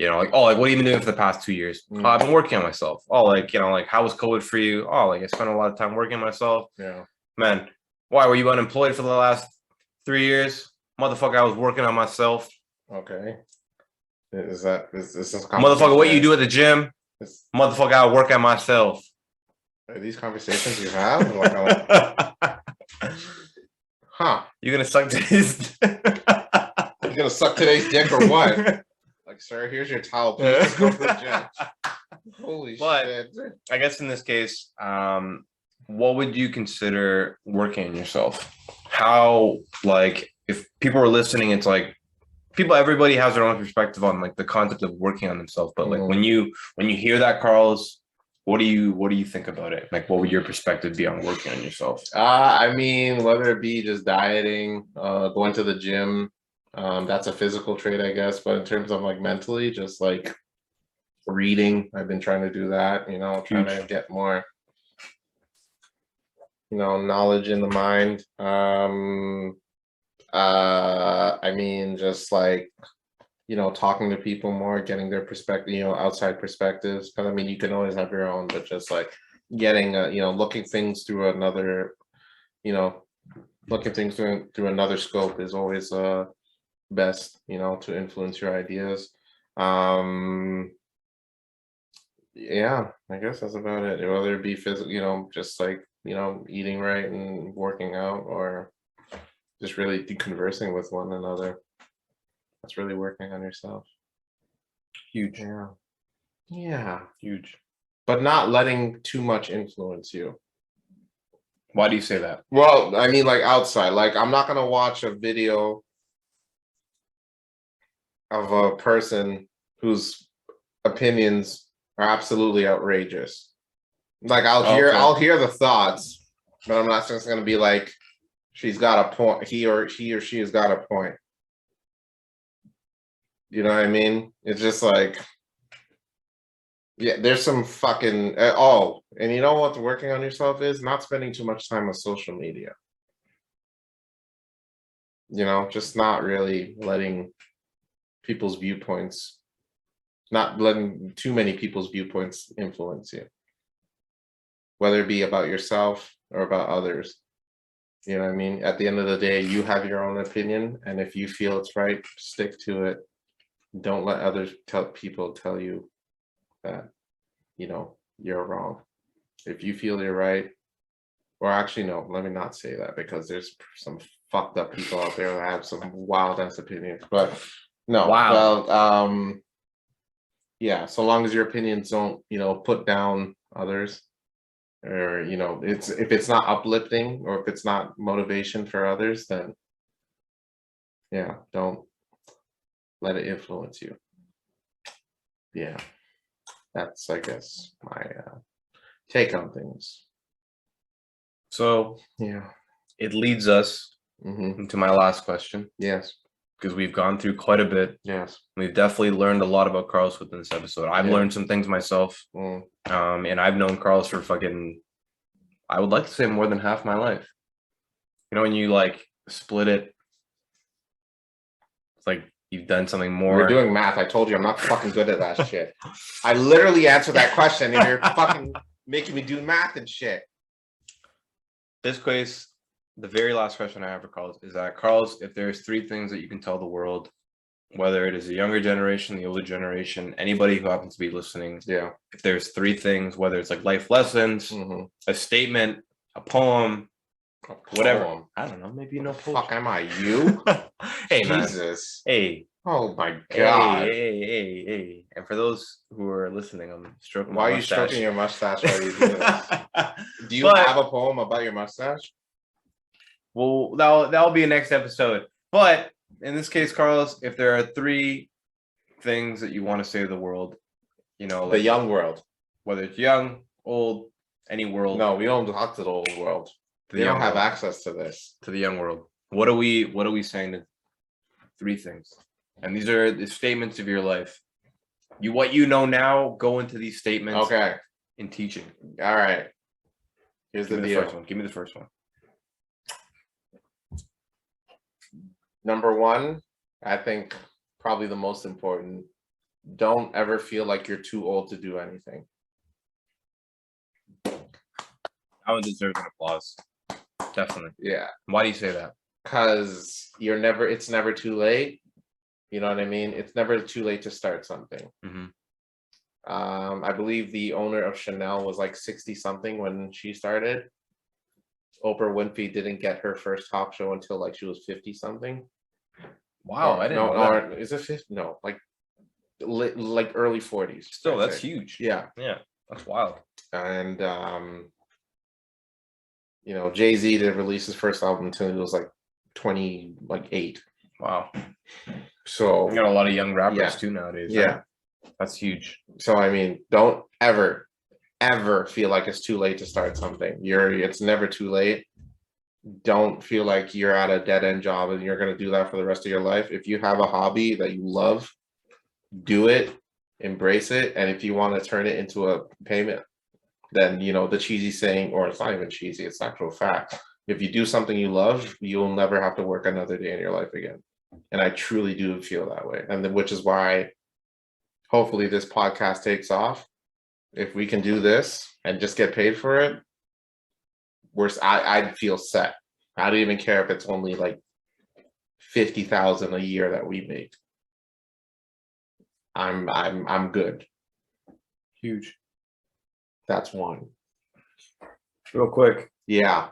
Like, oh, like, what have you been doing for the past 2 years? Oh, I've been working on myself. Oh, like, how was COVID for you? Oh, like, I spent a lot of time working on myself. Yeah. Man, why were you unemployed for the last 3 years? Motherfucker, I was working on myself. Okay. Is this motherfucker, what you do at the gym? Motherfucker, I work on myself. Are these conversations you have? Huh. You gonna suck today's You gonna suck today's dick or what? Like, sir, here's your towel. Please just go to the gym. Holy shit. I guess in this case, what would you consider working on yourself? How, like, if people are listening, it's like everybody has their own perspective on like the concept of working on themselves. But like when you hear that, Carlos, what do you think about it? Like, what would your perspective be on working on yourself? I mean, whether it be just dieting, going to the gym, that's a physical trait, I guess. But in terms of like mentally, just like reading. I've been trying to do that, trying to get more, knowledge in the mind. I mean, just like, talking to people more, getting their perspective, outside perspectives. Because I mean, you can always have your own, but just like getting, looking things through another, looking things through another scope is always best, to influence your ideas. Yeah, I guess that's about it. Whether it be physical, just like, eating right and working out, or just really conversing with one another. That's really working on yourself. Huge. Yeah. Huge. But not letting too much influence you. Why do you say that? Well, I mean, like outside, like I'm not gonna watch a video of a person whose opinions are absolutely outrageous. Like I'll hear the thoughts, but I'm not just gonna be like, she's got a point. He or she has got a point. You know what I mean? It's just like, yeah, there's some fucking and you know what working on yourself is? Not spending too much time on social media. Just not really letting people's viewpoints, not letting too many people's viewpoints influence you, whether it be about yourself or about others. You know what I mean? At the end of the day, you have your own opinion, and if you feel it's right, stick to it. Don't let others people tell you that, you're wrong. If you feel you're right, or actually, no, let me not say that, because there's some fucked up people out there that have some wild ass opinions. But no, wow. Well, yeah, so long as your opinions don't, put down others, or if it's not uplifting, or if it's not motivation for others, then yeah, don't let it influence you. Yeah, that's, I guess, my take on things. So yeah, it leads us into my last question. Yes, because we've gone through quite a bit. Yes, we've definitely learned a lot about Carlos within this episode. I've learned some things myself, and I've known Carlos for fucking, I would like to say, more than half my life. When you like split it, it's like you've done something more. We're doing math. I told you I'm not fucking good at that shit. I literally answered that question, and you're fucking making me do math and shit. This case, the very last question I have for Carlos is that, Carlos, if there's 3 things that you can tell the world, whether it is the younger generation, the older generation, anybody who happens to be listening, if there's 3 things, whether it's like life lessons, a statement, a poem, whatever. I don't know, maybe poetry. Fuck am I, you? Hey, Jesus. Man. Hey. Oh my God. Hey. And for those who are listening, I'm stroking my mustache. Why are you stroking your mustache while you do this? Do you have a poem about your mustache? Well, that'll be a next episode. But in this case, Carlos, if there are 3 things that you want to say to the world, like, the young world, whether it's young, old, any world. No, we don't talk to the old world. They don't have access to this. To the young world. What are we saying to 3 things? And these are the statements of your life. What you know now, go into these statements. Okay. In teaching. All right. Here's the deal. First one. Give me the first one. Number 1, I think probably the most important. Don't ever feel like you're too old to do anything. That one deserves an applause. Definitely. Yeah. Why do you say that? Because it's never too late. You know what I mean? It's never too late to start something. I believe the owner of Chanel was like 60 something when she started. Oprah Winfrey didn't get her first talk show until like she was 50 something. Wow, I didn't know that. Is it 50? No, like early 40s. Still, that's huge. Yeah, that's wild. And Jay-Z didn't release his first album until he was like 28. Wow. So you got a lot of young rappers too nowadays. Yeah, right? That's huge. So I mean, don't ever feel like it's too late to start something. It's never too late. Don't feel like you're at a dead end job and you're going to do that for the rest of your life. If you have a hobby that you love, do it. embrace it. And if you want to turn it into a payment, then, you know, the cheesy saying, or it's not even cheesy, it's actual fact. If you do something you love, you'll never have to work another day in your life again. And I truly do feel that way. And then, which is why hopefully this podcast takes off. If we can do this and just get paid for it, I'd feel set. I don't even care if it's only like 50,000 a year that we make. I'm good. Huge. That's one. Real quick. Yeah.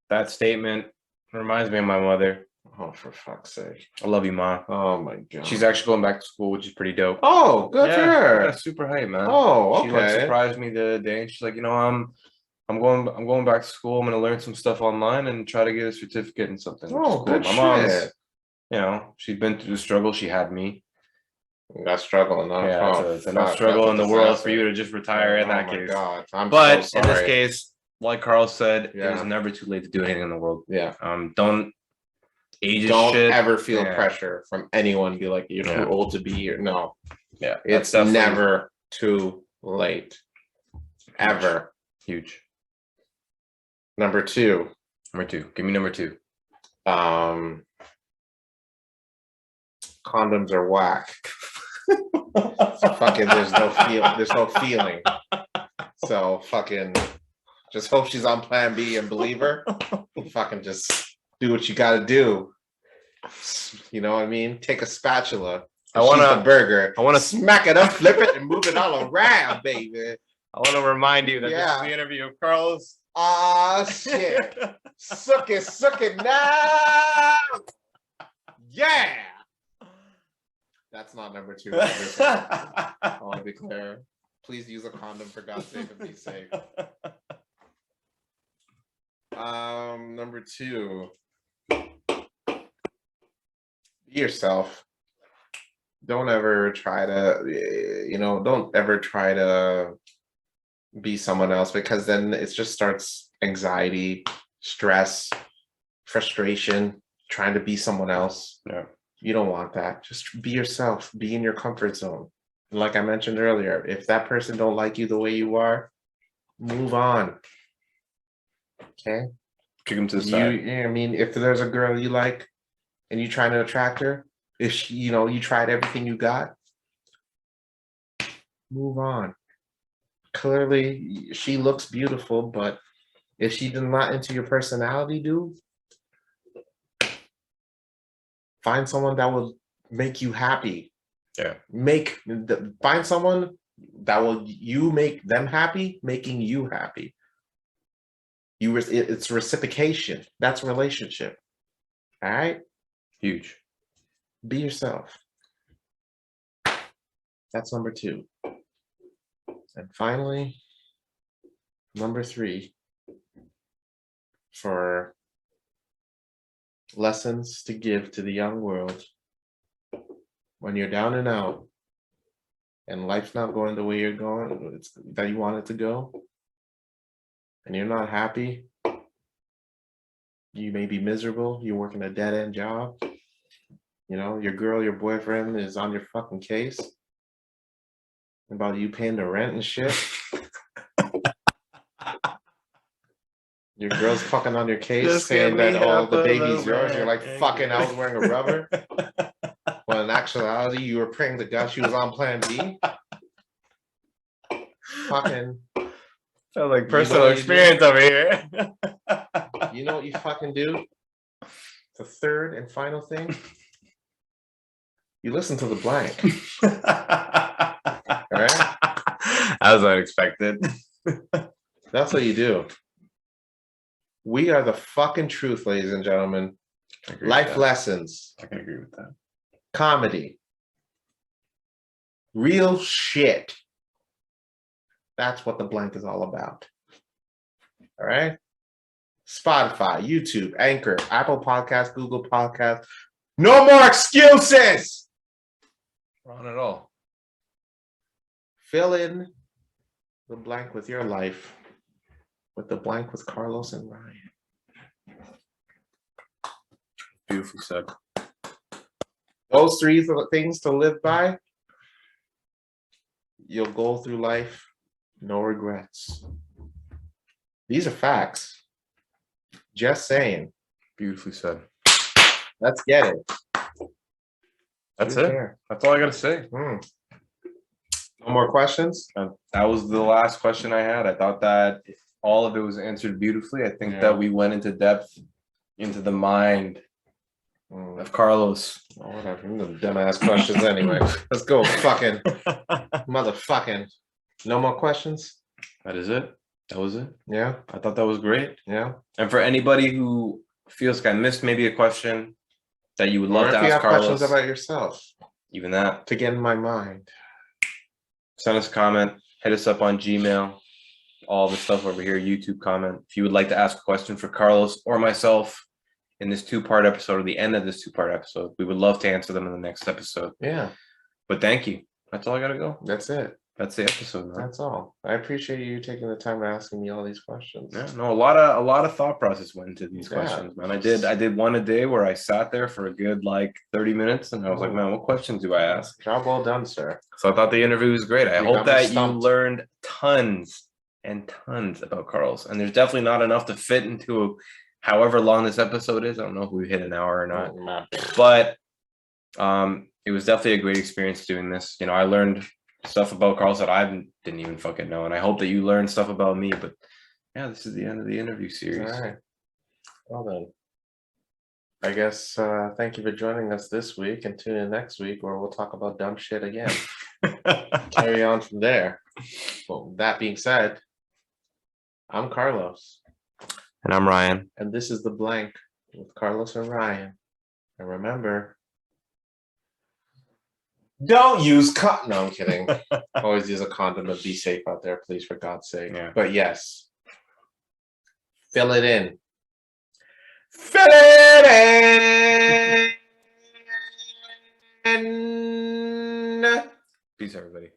That statement reminds me of my mother. Oh, for fuck's sake. I love you, Ma. Oh my God. She's actually going back to school, which is pretty dope. Oh, good for her. Yeah, super hype, man. Oh, okay. She like surprised me the other day, and she's like, you know, I'm going back to school. I'm gonna learn some stuff online and try to get a certificate in something. Which is cool. Good My shit. mom's, you know, she's been through the struggle. She had me. That struggle enough. Yeah, it's enough struggle in the world for you to just retire in that case. God. But so in this case, like Carl said, it Yeah. was never too late to do anything in the world. Yeah. Don't age Don't shit. ever feel pressure from anyone. Be like, you're too old to be here. No. Yeah. It's never too late. Ever. Huge. Number two. Give me number two. Condoms are whack. Fucking there's no feeling. So fucking just hope she's on plan B and believe her. Fucking just do what you gotta do. You know what I mean? Take a spatula. She's the burger. I wanna smack it up, flip it, and move it all around, baby. I want to remind you that this is the interview of Carlos. Ah, shit. Suck it now. Yeah. That's not number two. I want to be clear. Please use a condom for God's sake and be safe. Number two. Be yourself. Don't ever try to be someone else, because then it just starts anxiety, stress, frustration, trying to be someone else. Yeah. You don't want that. Just be yourself. Be in your comfort zone. And like I mentioned earlier, if that person don't like you the way you are, move on. Okay? Kick them to the side. I mean, if there's a girl you like and you're trying to attract her, if she, you tried everything you got, move on. Clearly, she looks beautiful, but if she's not into your personality, dude, find someone that will make you happy. Yeah. Find someone that will make them happy, making you happy. It's reciprocation. That's a relationship. All right? Huge. Be yourself. That's number two. And finally, number three, for lessons to give to the young world. When you're down and out and life's not going the way you're going, that you want it to go, and you're not happy, you may be miserable, you're working a dead-end job, your boyfriend is on your fucking case about you paying the rent and shit. Your girl's fucking on your case, just saying that the baby's yours. You're like fucking out wearing a rubber. Well, in actuality, you were praying to God she was on plan B. Fucking. Sounds like personal experience over here. You know what you fucking do? The third and final thing. You listen to the blank. All right? That was unexpected. That's what you do. We are the fucking truth, ladies and gentlemen. Life lessons. I can agree with that. Comedy. Real shit. That's what the blank is all about. All right? Spotify, YouTube, Anchor, Apple Podcasts, Google Podcasts. No more excuses! Not at all. Fill in the blank with your life. With the blank with Carlos and Ryan. Beautifully said. Those three things to live by. you'll go through life, no regrets. These are facts. Just saying. Beautifully said. Let's get it. That's it. That's all I gotta say. No more questions? That was the last question I had. I thought that all of it was answered beautifully. I think that we went into depth into the mind of Carlos. Oh, whatever. Dumbass questions anyway. Let's go. Fucking motherfucking. No more questions? That is it. That was it. Yeah. I thought that was great. Yeah. And for anybody who feels like I missed maybe a question that you would love to ask Carlos, questions about yourself, even that, to get in my mind, send us a comment, hit us up on Gmail, all the stuff over here, YouTube comment. If you would like to ask a question for Carlos or myself in this 2-part episode, or the end of this 2-part episode, we would love to answer them in the next episode. Yeah. But thank you. That's all I gotta go. That's it. That's the episode, man. That's all. I appreciate you taking the time to asking me all these questions. Yeah, no, a lot of thought process went into these questions, man. I did one a day where I sat there for a good like 30 minutes and I was like, man, what questions do I ask? Job well done, sir. So I thought the interview was great. I hope that you learned tons and tons about Carlos. And there's definitely not enough to fit into however long this episode is. I don't know if we hit an hour or not. But it was definitely a great experience doing this. You know, I learned stuff about Carlos that I didn't even fucking know. And I hope that you learned stuff about me. But yeah, this is the end of the interview series. All right. Well then, I guess thank you for joining us this week, and tune in next week where we'll talk about dumb shit again. Carry on from there. Well, that being said, I'm Carlos. And I'm Ryan. And this is The Blank with Carlos and Ryan. And remember, don't use condom. No, I'm kidding. Always use a condom, but be safe out there, please, for God's sake. Yeah. But yes, fill it in. Fill it in. Peace, everybody.